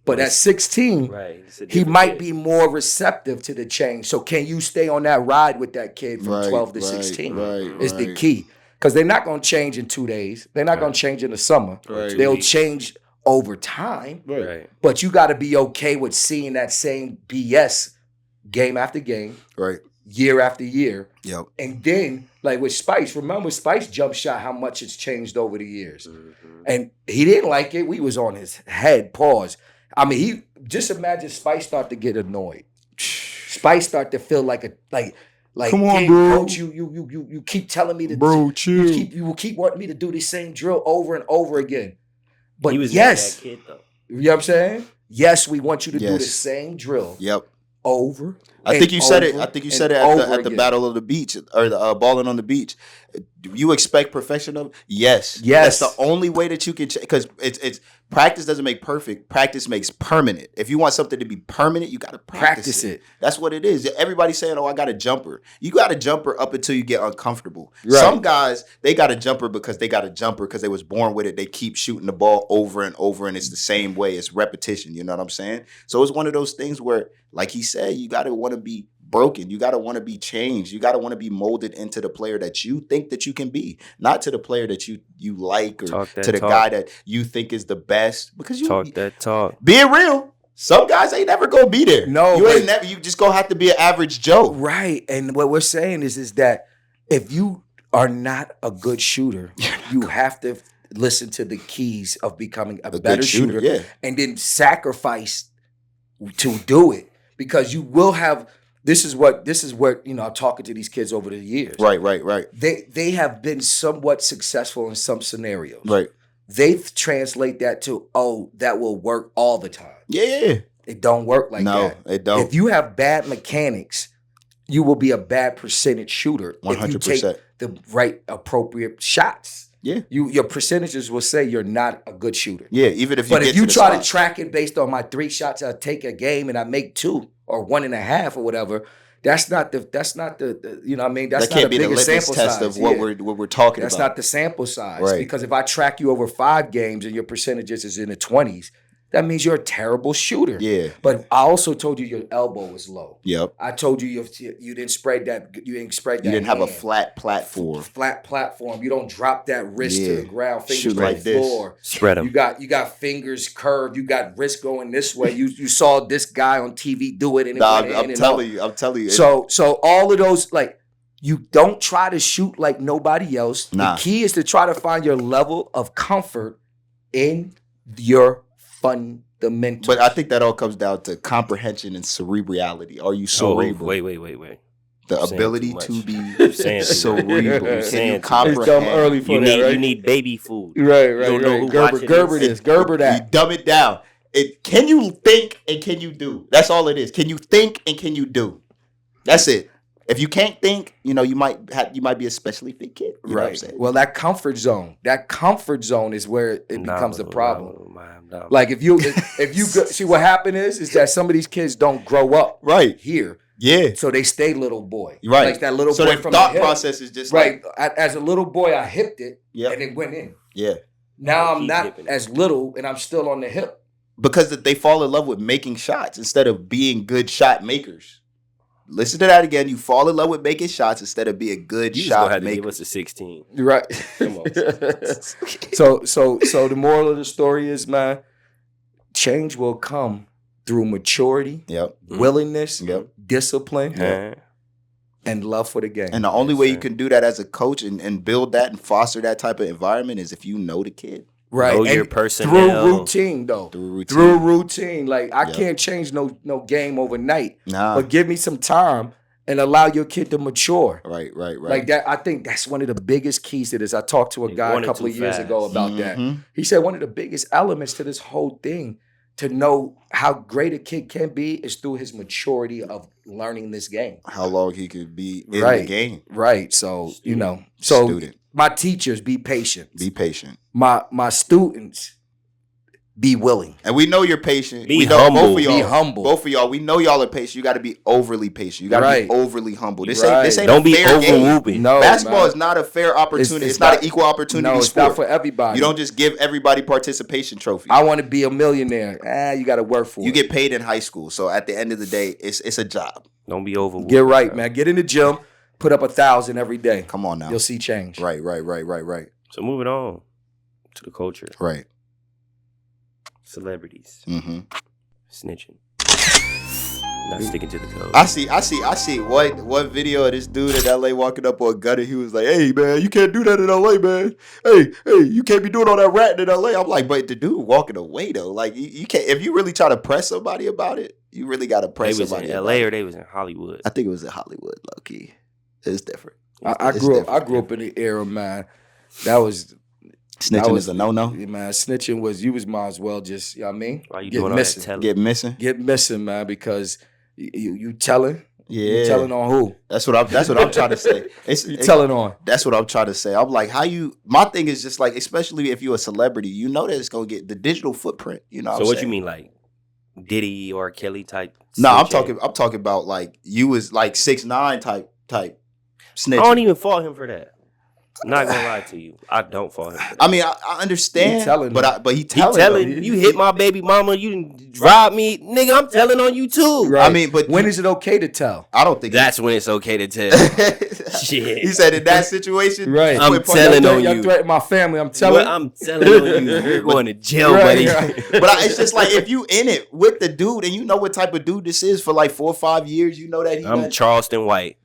S2: But at 16,
S4: right,
S2: he might be more receptive to the change. So can you stay on that ride with that kid from 12 to 16? Is the key. Because they're not going to change in 2 days. They're not going to change in the summer. They'll change over time. But you got to be okay with seeing that same BS game after game, year after year. And then, like with Spice, remember Spice jump shot, how much it's changed over the years. And he didn't like it. We was on his head, pause. I mean, he just imagine Spice start to get annoyed. Spice start to feel like come on, bro. Coach, you keep telling me to you will keep wanting me to do the same drill over and over again. But
S4: he was
S2: yes,
S4: that kid, though.
S2: You know what I'm saying? Yes, we want you to do the same drill. Over.
S3: I think you said it. I think you said it at the Battle of the Beach or the Balling on the Beach. You expect perfection of? Yes. That's the only way that you can because it's practice doesn't make perfect. Practice makes permanent. If you want something to be permanent, you got to practice it. That's what it is. Everybody's saying, "Oh, I got a jumper." You got a jumper up until you get uncomfortable. Some guys they got a jumper because they got a jumper because they was born with it. They keep shooting the ball over and over, and it's the same way. It's repetition. You know what I'm saying? So it's one of those things where, like he said, you got to want to be broken. You got to want to be changed. You got to want to be molded into the player that you think that you can be, not to the player that you like or to the guy that you think is the best. Because you
S4: talk that talk.
S3: Being real, some guys ain't never gonna be there.
S2: No,
S3: you ain't never. You just gonna have to be an average Joe,
S2: right? And what we're saying is that if you are not a good shooter, you have to listen to the keys of becoming a better shooter, and then sacrifice to do it because you will have. This is what you know. I'm talking to these kids over the years.
S3: Right.
S2: They have been somewhat successful in some scenarios.
S3: Right.
S2: They translate that to that will work all the time.
S3: Yeah.
S2: It don't work like that.
S3: No, it don't.
S2: If you have bad mechanics, you will be a bad percentage shooter. 100%. If you take the right appropriate shots.
S3: Yeah.
S2: Your percentages will say you're not a good shooter.
S3: Yeah, even if you
S2: But if you try to track it based on my 3 shots I take a game and I make 2 or 1.5 or whatever, that's not the you know what I mean? That's
S3: that
S2: not
S3: can't
S2: a
S3: be the
S2: bigger
S3: litmus
S2: sample
S3: test
S2: size.
S3: of what we're talking
S2: that's
S3: about.
S2: That's not the sample size.
S3: Right.
S2: Because if I track you over 5 games and your percentages is in the 20s, that means you're a terrible shooter.
S3: Yeah.
S2: But I also told you your elbow was low.
S3: Yep.
S2: I told you you didn't spread that. You didn't
S3: have a flat platform.
S2: You don't drop that wrist to the ground. Fingers
S3: shoot
S2: like the floor.
S4: Spread them.
S2: You got fingers curved. You got wrist going this way. You saw this guy on TV do it. And
S3: I'm telling you.
S2: So all of those like. You don't try to shoot like nobody else.
S3: Nah.
S2: The key is to try to find your level of comfort in your fundamentals.
S3: But I think that all comes down to comprehension and cerebrality. Are you cerebral?
S4: Wait.
S3: The
S4: You're
S3: ability to be cerebral. Can you comprehend?
S2: It's dumb early for that, right?
S4: You need baby food.
S2: Right. Gerber this, Gerber that.
S3: You dumb it down. Can you think and can you do? That's all it is. Can you think and can you do? That's it. If you can't think, you might be a specially fit kid. You know what I'm saying?
S2: Well, that comfort zone is where it becomes the problem. Like if you see what happened is that some of these kids don't grow up here.
S3: Yeah.
S2: So they stay little boy.
S3: Right.
S2: Like that little
S3: so
S2: boy
S3: their
S2: from
S3: thought
S2: the hip.
S3: process is just
S2: right. As a little boy, I hipped it and it went in.
S3: Yeah.
S2: Now I'm not as little and I'm still on the hip.
S3: Because they fall in love with making shots instead of being good shot makers. Listen to that again. You fall in love with making shots instead of being good shot maker.
S4: You give us a 16.
S2: Right.
S4: Come on.
S2: So the moral of the story is, man, change will come through maturity, willingness, discipline, and love for the game.
S3: And the only way you can do that as a coach and build that and foster that type of environment is if you know the kid.
S2: Right.
S4: Know your personnel.
S2: Through routine, though. Through routine. Like, I can't change no game overnight.
S3: Nah.
S2: But give me some time and allow your kid to mature.
S3: Right.
S2: Like that, I think that's one of the biggest keys to this. I talked to a guy a couple of years ago about that. He said one of the biggest elements to this whole thing to know how great a kid can be is through his maturity of learning this game.
S3: How long he could be in the game.
S2: Right. So,
S3: Student.
S2: My teachers, be patient.
S3: Be patient.
S2: My students, be willing.
S3: And we know you're patient.
S4: Be
S3: we know
S4: humble.
S3: both of y'all,
S2: Be humble.
S3: Both of y'all, we know y'all are patient. You got to be overly patient. You got to
S2: Right.
S3: be overly humble. This
S2: Right.
S3: ain't
S4: Don't
S3: a
S4: be
S3: fair game.
S4: overwhooping.
S2: No,
S3: Basketball
S2: man.
S3: is not a fair opportunity. It's not an equal opportunity
S2: No, it's
S3: sport.
S2: not for everybody.
S3: You don't just give everybody participation trophies.
S2: I want to be a millionaire. You got to work for it.
S3: You get paid in high school, so at the end of the day, it's a job.
S4: Don't be overwhelmed.
S2: Get right, man. Get in the gym. Put up 1,000 every day.
S3: Come on now.
S2: You'll see change.
S3: Right.
S4: So moving on to the culture.
S3: Right.
S4: Celebrities.
S3: Mm-hmm.
S4: Snitching. Not sticking to the code.
S3: I see. What video of this dude in LA walking up on Gunner? He was like, "Hey man, you can't do that in LA, man. Hey, you can't be doing all that ratting in LA." I'm like, but the dude walking away though, like you can't. If you really try to press somebody about it, you really got to press
S4: They was
S3: somebody.
S4: in LA or they was in Hollywood.
S3: I think it was in Hollywood, low key. It's different.
S2: I grew up in the era, man. That was
S3: Snitching is a no-no.
S2: Man, snitching was, you might as well just, you know what I mean?
S4: Why you
S2: Get
S4: doing all
S2: missing.
S4: that telling?
S3: Get missing.
S2: Get missing, man, because you telling.
S3: Yeah.
S2: You telling on who?
S3: That's what I'm trying to say.
S2: You telling on.
S3: That's what I'm trying to say. I'm like, my thing is just like, especially if you're a celebrity, you know that it's gonna get the digital footprint. You know
S4: So what you mean, like Diddy or Kelly type?
S3: No, I'm
S4: snitching?
S3: talking about like you was like 6ix9ine type snitching.
S4: I don't even fault him for that. I'm not gonna lie to you. I don't fault him for that.
S3: I mean, I understand,
S2: He telling
S3: but he
S4: He
S3: telling.
S4: telling you hit my baby mama, you didn't rob me, nigga. I'm telling on you too.
S2: Right.
S3: I mean, but
S2: when is it okay to tell?
S3: I don't think
S4: That's when it's okay to tell. Shit.
S3: He said in that situation,
S2: Right.
S4: I'm
S3: quit
S4: telling
S3: fucking-
S4: on
S2: Y'all
S4: you.
S2: threaten my family. I'm telling.
S4: Well, I'm telling on you. You're going to jail,
S2: Right,
S4: buddy.
S2: right.
S3: But it's just like if you in it with the dude and you know what type of dude this is for like 4 or 5 years, you know that he.
S4: I'm Charleston White.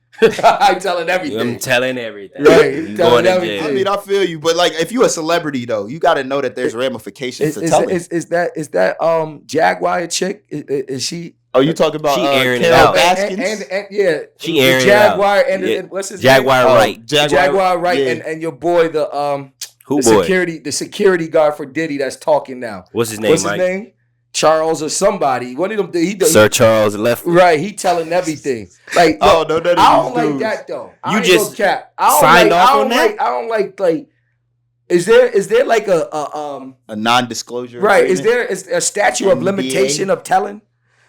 S2: I'm telling everything.
S4: I'm telling everything.
S2: Right,
S4: You
S2: telling
S4: going to
S2: everything.
S4: jail.
S3: I mean, I feel you, but like if you a celebrity though, you got to know that there's ramifications to telling.
S2: Is that Jaguar chick? Is she?
S3: Oh, you talking about
S4: She airing it
S3: Carol
S4: out.
S3: Baskins?
S2: And yeah,
S4: She
S2: the
S4: airing it
S2: Jaguar
S4: out.
S2: and
S4: Yeah.
S2: what's his
S4: Jaguar
S2: name?
S4: Wright.
S2: Jaguar Wright
S3: yeah.
S2: and your boy the
S4: Who
S2: the
S4: boy?
S2: security guard for Diddy that's talking now.
S4: What's his name,
S2: What's
S4: Mike?
S2: his name? Charles or somebody. One of them. He
S4: Sir Charles left.
S2: right. He telling everything. Like
S3: Oh, no, none of
S2: I don't
S3: these
S2: like
S3: dudes.
S2: that though.
S4: You
S2: I
S4: just
S2: ain't gonna cap. I don't
S4: signed
S2: like,
S4: off
S2: I don't
S4: on
S2: like,
S4: that?
S2: I don't like. Is there like a
S3: A non-disclosure.
S2: right? Is
S3: agreement?
S2: there a statute of
S3: NBA?
S2: limitation of telling?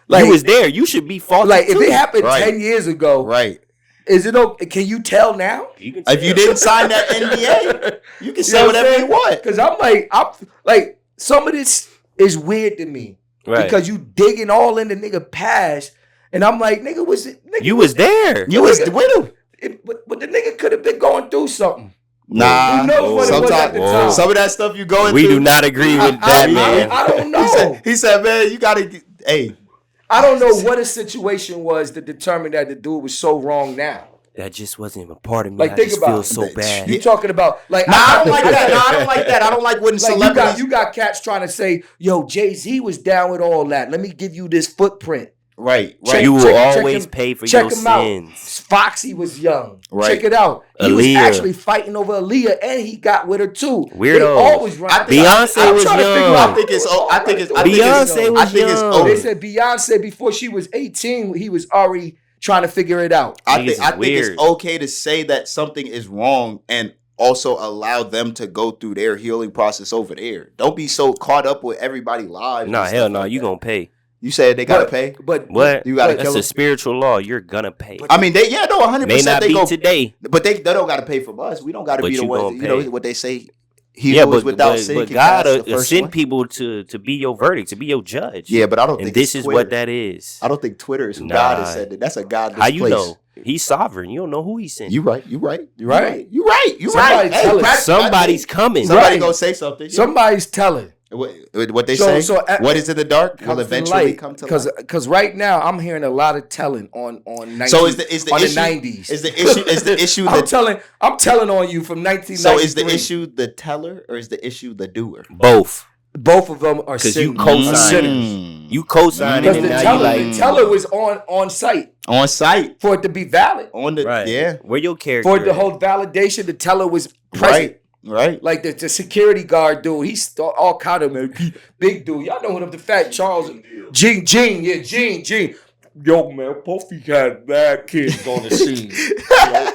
S4: You was there. You should be faulted
S2: Like if
S4: too.
S2: it happened
S3: Right.
S2: 10 years ago,
S3: Right.
S2: is it okay? Can you tell now?
S4: You can
S3: If you
S4: tell.
S3: didn't sign that NDA, you can say whatever you want.
S2: Because I'm like some of this is weird to me
S4: Right.
S2: because you digging all in the nigga past, and I'm like, nigga, was it? Nigga,
S4: You was there.
S3: You was with him.
S2: but the nigga could have been going through something.
S3: Nah.
S2: Who knows what it was at the
S4: Whoa.
S2: time?
S3: Some of that stuff you going
S4: We
S3: through.
S4: do not agree with that, man.
S2: I don't know.
S3: He said, man, you gotta get, hey.
S2: I don't know what his situation was to determine that the dude was so wrong now.
S4: That just wasn't a part of me.
S2: Like,
S4: I
S2: think
S4: just
S2: about
S4: feel
S2: it.
S4: so bad.
S2: You talking about like
S3: Nah, I don't like that. Nah, I don't like that. I don't like when
S2: Like
S3: celebrities.
S2: you got cats trying to say, yo, Jay-Z was down with all that. Let me give you this footprint.
S3: Right.
S2: Check-
S4: You will
S2: check
S4: always
S2: him-
S4: pay for
S2: check
S4: your
S2: him out.
S4: sins.
S2: Foxy was young.
S3: Right.
S2: Check it out. He was
S4: Aaliyah.
S2: actually fighting over Aaliyah, and he got with her too.
S4: Weirdos.
S2: They always run.
S3: I think-
S4: Beyonce
S2: I'm
S4: was
S2: trying to figure
S4: young.
S2: out-
S3: I think it's. I think it's.
S4: Beyonce was
S3: I think it's.
S4: young.
S2: They said Beyonce before she was 18, he was already trying to figure it out.
S3: I
S4: Niggas
S3: think.
S4: is
S3: I think
S4: weird.
S3: it's okay to say that something is wrong and also allow them to go through their healing process over there. Don't be so caught up with everybody's lives. and
S4: Nah,
S3: stuff
S4: hell no.
S3: like
S4: You
S3: that.
S4: gonna pay.
S3: You said they gotta pay.
S2: But
S4: What?
S3: You gotta
S2: but-
S3: kill
S4: That's a spiritual law. You're gonna pay.
S3: I mean, they 100%.
S4: May not
S3: they
S4: be
S3: go,
S4: today.
S3: but they don't gotta pay from us. We don't gotta
S4: But
S3: be the
S4: you
S3: ones.
S4: gonna
S3: You know
S4: pay.
S3: what they say. He
S4: Yeah,
S3: who is
S4: but
S3: without sin
S4: but
S3: can
S4: God
S3: cast the first
S4: send
S3: one.
S4: people to be your verdict, to be your judge.
S3: Yeah, but I don't
S4: and
S3: think
S4: this
S3: it's
S4: is what
S3: Twitter.
S4: that is.
S3: I don't think Twitter is who
S4: Nah.
S3: God has said that. That's a godless
S4: How you
S3: place.
S4: know? He's sovereign. You don't know who he sent.
S3: You right. You right.
S2: You right.
S3: You right. You
S2: Somebody
S3: right. Hey,
S2: tell it.
S4: Somebody's coming.
S3: Somebody
S2: Right.
S3: gonna say something.
S2: somebody's telling.
S3: What they
S2: So-
S3: say?
S2: so at-
S3: what is in the dark will
S2: Comes to
S3: eventually
S2: light.
S3: come to light.
S2: Because right now I'm hearing a lot of telling on 19,
S3: So is the
S2: on
S3: issue,
S2: the 90s.
S3: Is the issue
S2: I'm
S3: the
S2: telling on you from 1993.
S3: so is the issue the teller or is the issue the doer?
S4: Both.
S2: Both of them are
S4: 'Cause you
S2: sinners.
S4: co-signed.
S2: Sinners.
S4: You co-signed
S2: Because
S4: it,
S2: the
S4: and now you like
S2: teller was on site
S3: On site.
S2: for it to be valid.
S3: On the
S4: right.
S3: yeah.
S4: Where your character?
S2: For the
S4: at?
S2: whole validation, the teller was present.
S3: Right.
S2: Like the security guard dude, he's all kind of man, big dude. Y'all know him, the fat Charles. Gene. Yo, man, Puffy had bad kids on the scene. You know?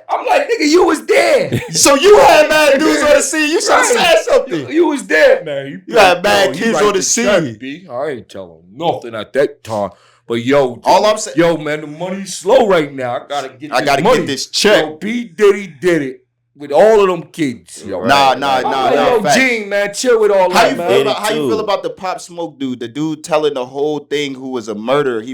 S2: I'm like, nigga, you was there.
S3: So you had mad dudes on the scene. You should have said something.
S2: You was there, man.
S3: You had mad kids on the scene.
S2: I ain't telling nothing at that time. But yo,
S3: all I'm saying,
S2: yo, man, the money's slow right now. I gotta get this check. Yo, P Diddy did it with all of them kids. Yo,
S3: nah.
S2: Yo, Gene, man, chill with all that, man.
S3: How you feel about the Pop Smoke dude? The dude telling the whole thing who was a murderer. He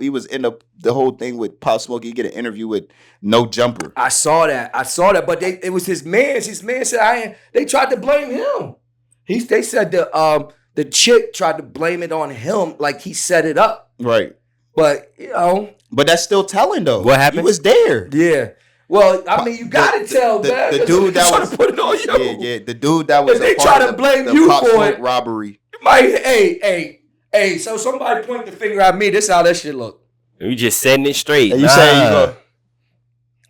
S3: was in the whole thing with Pop Smoke. He get an interview with No Jumper.
S2: I saw that, but it was his man. His man said they tried to blame him. They said the chick tried to blame it on him, like he set it up.
S3: Right.
S2: But, you know.
S3: But that's still telling, though.
S4: What happened?
S3: He was there.
S2: Yeah. Well, I mean, you got to tell, man.
S3: The dude that was.
S2: Trying to put it on you.
S3: Yeah. The dude that was.
S2: If they try to blame you for it.
S3: Robbery.
S2: Hey, so somebody point the finger at me. This how that shit look.
S4: You just setting it straight.
S3: And you saying you go.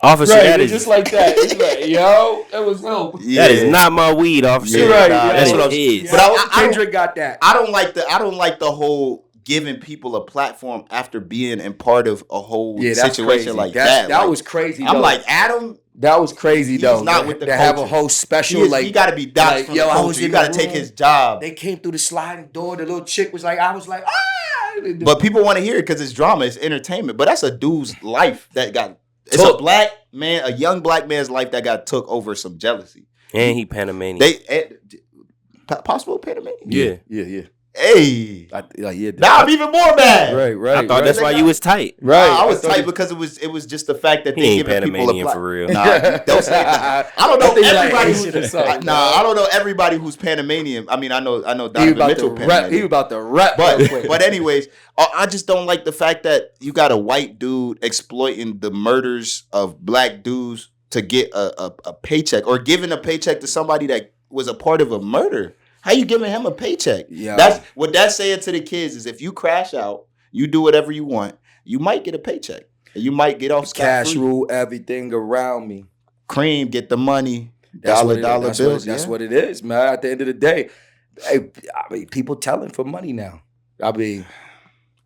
S4: Officer,
S2: right,
S4: that is
S2: just like that. He's like, yo, that was him.
S4: Yeah. That is not my weed, officer.
S2: You're right.
S4: That's what I'm
S2: saying. But Kendrick got that.
S3: I don't like the whole giving people a platform after being in part of a whole situation
S2: crazy.
S3: like that.
S2: That was crazy.
S3: I'm
S2: though.
S3: like, Adam.
S2: That was crazy though.
S3: Not with the
S2: to have a whole special
S3: he got to be doxxed from the culture. You got to take his job.
S2: They came through the sliding door. The little chick was like, I was like, ah.
S3: But people want to hear it because it's drama, it's entertainment. But that's a dude's life that got. It's a black man, a young black man's life that got took over some jealousy.
S4: And he Panamanian.
S3: Possible Panamanian?
S4: Yeah.
S3: Hey, now I'm even more mad.
S2: Right.
S4: I thought that's why you was tight.
S3: Right, I was tight because it was just the fact that they giving people a
S4: for real.
S3: Nah, don't say that. I don't know everybody. I don't know everybody who's Panamanian. I mean, I know Donovan Mitchell Panamanian.
S2: He about to rap.
S3: But anyways, I just don't like the fact that you got a white dude exploiting the murders of black dudes to get a paycheck, or giving a paycheck to somebody that was a part of a murder. How you giving him a paycheck?
S2: Yeah.
S3: That's what that's saying to the kids is if you crash out, you do whatever you want, you might get a paycheck. You might get off scot-free.
S2: Cash rule everything around me.
S3: Cream, get the money.
S2: Dollar
S3: bills.
S2: That's what it is, man. At the end of the day, I mean, people telling for money now. I mean,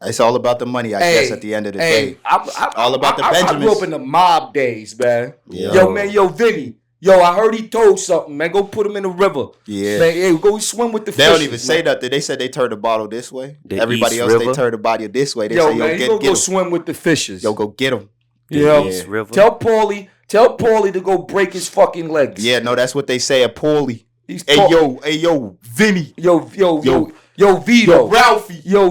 S3: it's all about the money, I guess, at the end of the day.
S2: All
S3: about the Benjamins.
S2: I grew up in the mob days, man.
S3: Yo,
S2: man, Vinny. Yo, I heard he told something, man. Go put him in the river.
S3: Yeah.
S2: Man, hey, go swim with the
S3: They
S2: fishes.
S3: don't even say nothing. They said they turned the bottle this way.
S4: The
S3: Everybody
S4: East
S3: else,
S4: River?
S3: they turned the bottle this way. They
S2: yo,
S3: say,
S2: man,
S3: get
S2: go swim with the fishes.
S3: Yo, go get him.
S2: Yo,
S4: River.
S2: tell Paulie to go break his fucking legs.
S3: Yeah, no, that's what they say at Paulie. Hey, yo, Vinny.
S2: Yo, Vito.
S3: Yo, Ralphie.
S2: Yo,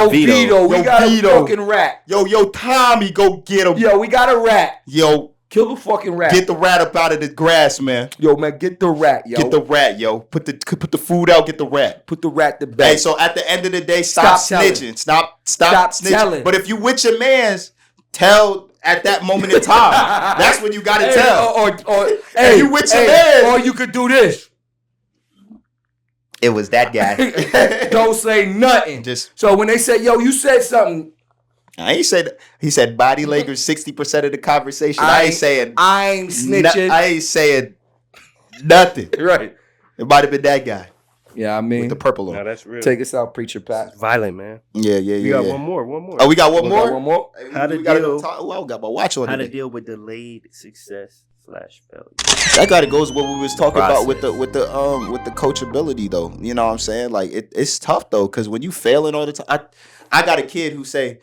S2: Vito. We got a fucking rat.
S3: Yo, Tommy, go get him.
S2: Yo, we got a rat.
S3: Yo.
S2: Kill the fucking rat.
S3: Get the rat up out of the grass, man.
S2: Yo, man, get the rat, yo.
S3: Get the rat, yo. Put the food out, get the rat.
S2: Put the rat to bed.
S3: Hey, so at the end of the day, stop snitching. Stop snitching.
S2: Telling.
S3: But if you with your mans, tell at that moment in time. That's when you gotta tell.
S2: Or
S3: hey, you with your man.
S2: Or you could do this.
S3: It was that guy.
S2: Don't say nothing. So when they say, yo, you said something.
S3: I ain't said. He said body language 60% of the conversation. I ain't snitching. I ain't saying nothing.
S2: Right.
S3: It might have been that guy.
S2: Yeah, I mean
S3: with the purple on.
S4: No, that's real.
S2: Take us out, Preacher Pat.
S4: It's violent, man.
S3: Yeah.
S4: We got one more.
S3: Oh, we got one more.
S2: One more.
S4: How to
S3: deal? I got my watch on.
S4: How to deal with delayed success / failure.
S3: That kind of goes what we was talking about with the coachability though. You know what I'm saying? Like it's tough though because when you failing all the time, I got a kid who say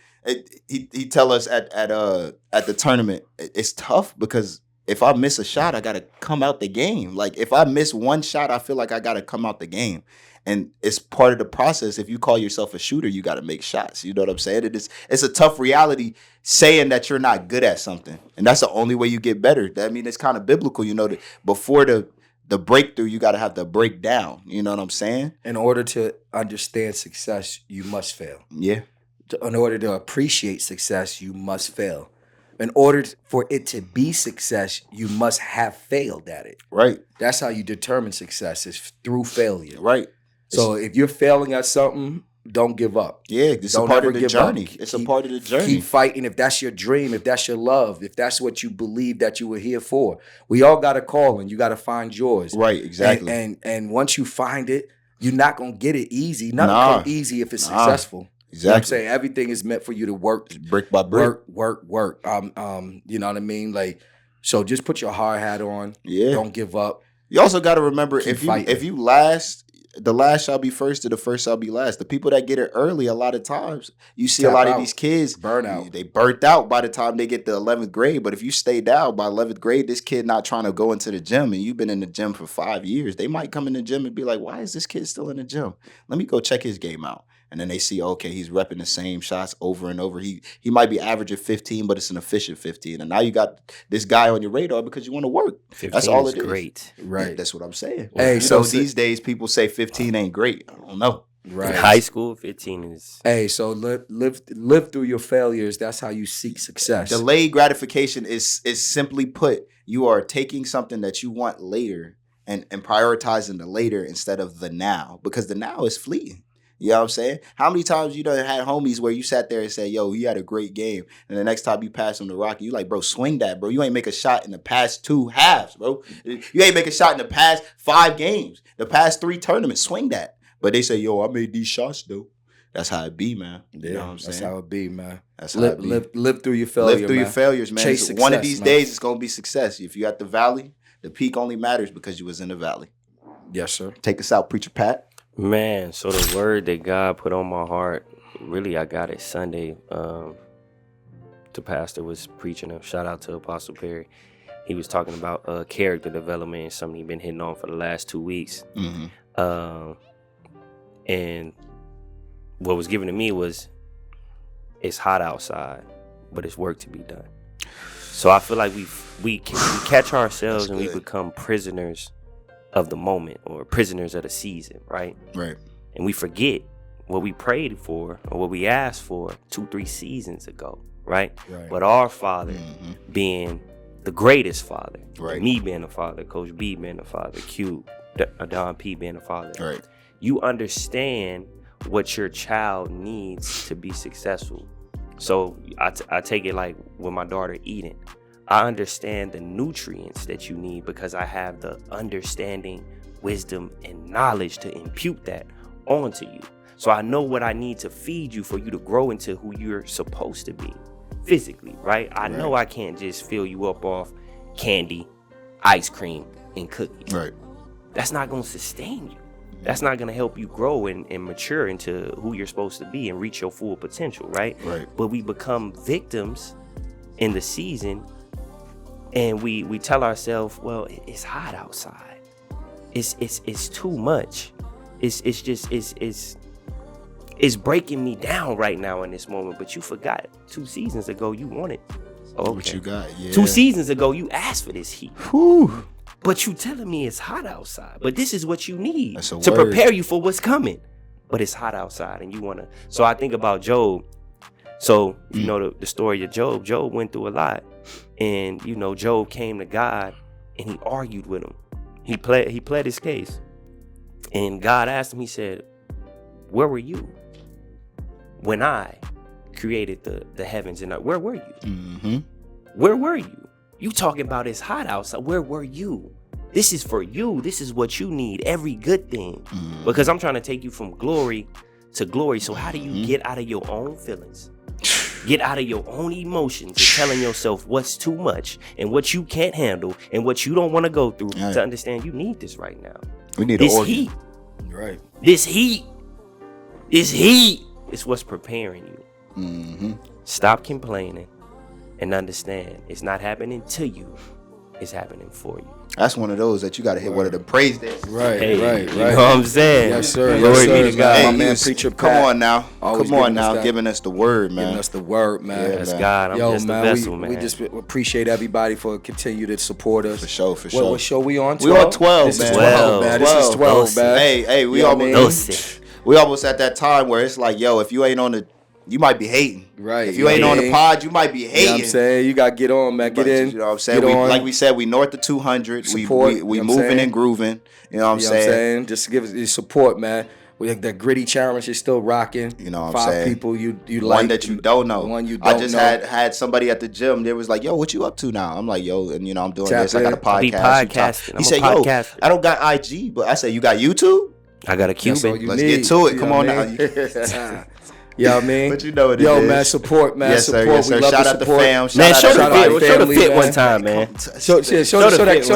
S3: he tell us at the tournament it's tough because if I miss a shot I gotta come out the game. Like if I miss one shot I feel like I gotta come out the game. And it's part of the process. If you call yourself a shooter, you got to make shots. You know what I'm saying? It's a tough reality saying that you're not good at something. And that's the only way you get better. I mean, it's kind of biblical, you know, that before the breakthrough, you got to have the breakdown. You know what I'm saying?
S2: In order to understand success, you must fail.
S3: Yeah.
S2: In order to appreciate success, you must fail. In order for it to be success, you must have failed at it.
S3: Right.
S2: That's how you determine success, is through failure.
S3: Right.
S2: So if you're failing at something, don't give up.
S3: Yeah, it's a part of the journey. It's a part of the journey.
S2: Keep fighting if that's your dream, if that's your love, if that's what you believe that you were here for. We all got a calling. You got to find yours.
S3: Right, exactly.
S2: And once you find it, you're not going to get it easy. Nothing comes easy if it's successful.
S3: Exactly.
S2: You know what I'm saying? Everything is meant for you to work.
S3: Brick by brick.
S2: Work. You know what I mean? Like, So just put your hard hat on.
S3: Yeah.
S2: Don't give up.
S3: You also got to remember,
S2: Keep
S3: if you last, the last shall be first, or the first shall be last. The people that get it early, a lot of times, you see a lot of these kids
S2: burnout.
S3: They burnt out by the time they get to 11th grade. But if you stay down by 11th grade, this kid not trying to go into the gym, and you've been in the gym for 5 years, they might come in the gym and be like, "Why is this kid still in the gym? Let me go check his game out." And then they see, okay, he's repping the same shots over and over. He might be averaging 15, but it's an efficient 15. And now you got this guy on your radar because you want to work. That's all it is.
S4: Great.
S3: Right. Yeah, that's what I'm saying.
S2: Hey,
S3: so these days people say 15 ain't great. I don't know.
S2: Right.
S4: In high school, 15 is.
S2: Hey, so live through your failures. That's how you seek success.
S3: Delayed gratification is simply put, you are taking something that you want later and prioritizing the later instead of the now, because the now is fleeting. You know what I'm saying? How many times you done had homies where you sat there and said, yo, you had a great game. And the next time you pass them the rock, you like, bro, swing that, bro. You ain't make a shot in the past 2 halves, bro. You ain't make a shot in the past 5 games, the past 3 tournaments. Swing that. But they say, yo, I made these shots, though. That's how it be, man.
S2: Yeah,
S3: you know what I'm saying?
S2: That's how it be, man.
S3: That's how it be.
S2: Live through your failure,
S3: Live through your failures, man.
S2: Chase
S3: One of
S2: success,
S3: these
S2: man.
S3: days, it's going to be success. If you at the valley, the peak only matters because you was in the valley.
S2: Yes, sir.
S3: Take us out, Preacher Pat.
S4: Man, so the word that God put on my heart, really, I got it Sunday. The pastor was preaching. Shout out to Apostle Perry. He was talking about character development, and something he's been hitting on for the last 2 weeks.
S3: Mm-hmm.
S4: And what was given to me was, it's hot outside, but it's work to be done. So I feel like we catch ourselves and we become prisoners of the moment, or prisoners of the season, right?
S3: Right.
S4: And we forget what we prayed for or what we asked for 2-3 seasons ago, right? But our Father being the greatest Father,
S3: right?
S4: Me being a father, Coach B being a father, Q, Don P being a father,
S3: right?
S4: You understand what your child needs to be successful. So I take it like with my daughter Eden. I understand the nutrients that you need because I have the understanding, wisdom, and knowledge to impute that onto you. So I know what I need to feed you for you to grow into who you're supposed to be physically, right? I know I can't just fill you up off candy, ice cream, and cookies.
S3: Right.
S4: That's not going to sustain you. That's not going to help you grow and mature into who you're supposed to be and reach your full potential, right?
S3: Right.
S4: But we become victims in the season, and we tell ourselves, well, it's hot outside. It's too much. It's breaking me down right now in this moment. But you forgot 2 seasons ago you wanted. Okay.
S3: What you got? Yeah.
S4: 2 seasons ago you asked for this heat.
S3: Whew.
S4: But you telling me it's hot outside. But this is what you need
S3: to
S4: word. Prepare you for what's coming. But it's hot outside and you want to. So I think about Job. So, you know the story of Job. Job went through a lot. And, you know, Job came to God and he argued with him. He pled his case. And God asked him, he said, where were you when I created the heavens and earth? Where were you?
S3: Mm-hmm.
S4: Where were you? You talking about it's hot outside. Where were you? This is for you. This is what you need. Every good thing. Mm-hmm. Because I'm trying to take you from glory to glory. So how do you get out of your own feelings? Get out of your own emotions and telling yourself what's too much and what you can't handle and what you don't want to go through to understand you need this right now.
S3: We need
S4: this heat.
S2: Right.
S4: This heat is what's preparing you.
S3: Mm-hmm.
S4: Stop complaining and understand it's not happening to you. It's happening for you.
S3: That's one of those that you got to hit one of the praise dances.
S2: Right.
S4: You know what I'm saying?
S2: Yes, sir.
S4: Glory
S2: yes,
S4: be
S2: sir.
S4: to God.
S3: Hey,
S2: My man, Preacher
S3: come
S2: Pat.
S3: on now.
S2: Always
S3: Come on
S2: giving us
S3: now.
S2: that.
S3: Giving us the word, man.
S2: Giving us the word, man.
S3: Yeah,
S4: That's
S3: man.
S4: God. I'm
S2: Yo,
S4: just
S2: man,
S4: a vessel, man.
S2: We just appreciate everybody for continue to support us.
S3: For sure, for sure.
S2: What show we on?
S3: 12? We on 12,
S2: This
S3: man.
S2: is 12, man. This is 12, man.
S3: Hey, we
S2: You know what I
S3: almost
S2: mean?
S3: we almost at that time where it's like, yo, if you ain't on the, you might be hating.
S2: Right.
S3: If you ain't on the pod, you might be hating.
S2: You know what I'm saying? You got to get on, man. Get in.
S3: You know what I'm saying? Like we said, we north of 200.
S2: Support,
S3: we
S2: you know what I'm
S3: moving
S2: saying?
S3: and grooving. You know what I'm saying?
S2: Just give us your support, man. We think that gritty challenge is still rocking.
S3: You know what I'm saying?
S2: 5 people you
S3: One
S2: like.
S3: that you don't know.
S2: One you don't know.
S3: I just had somebody at the gym. They was like, "Yo, what you up to now?" I'm like, "Yo, and you know, I'm doing
S2: Tap
S3: this. I got a
S2: in.
S4: I be
S3: podcast."
S4: podcasting.
S3: He said, "Yo, I don't got IG, but I said, you got YouTube?
S4: I got a
S2: That's all
S4: Cuban.
S2: you
S3: Let's
S2: need.
S3: get to it.
S2: You
S3: Come
S2: know
S3: on
S2: what I
S3: now."
S2: mean? You know what I mean?
S3: But you know what it
S2: Yo,
S3: is.
S2: man, support, man.
S3: Yes,
S2: support.
S3: sir. Yes, sir.
S2: We love
S3: Shout
S2: the
S3: out the
S2: support.
S3: fam.
S4: Man,
S3: Shout
S4: show
S3: out
S4: the
S3: to
S2: our
S4: fit. Show the
S2: family,
S4: fit
S2: man.
S4: one time, man.
S2: Show
S4: the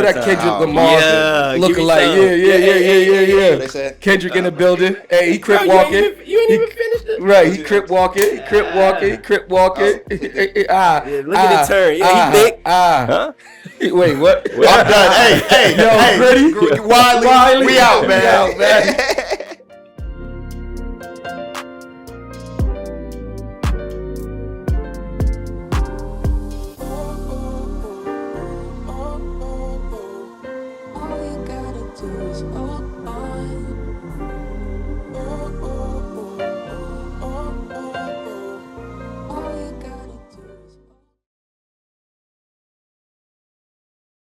S2: that
S4: fit
S2: Kendrick
S4: one time.
S2: Lamar
S4: Yeah, give
S2: looking
S4: me
S2: like
S4: some.
S2: yeah.
S3: They said?
S2: Kendrick in the building. Hey, he crip
S4: You
S2: walking.
S4: ain't even finished it.
S2: Right, he crip walking. He crip walking. He crip walking.
S4: Yeah, look at the turn. Yeah, he thick. Huh?
S2: Wait, what?
S3: I'm done. Hey,
S2: Yo, ready?
S3: Wylie, we out, man.
S5: All you gotta do is hold on.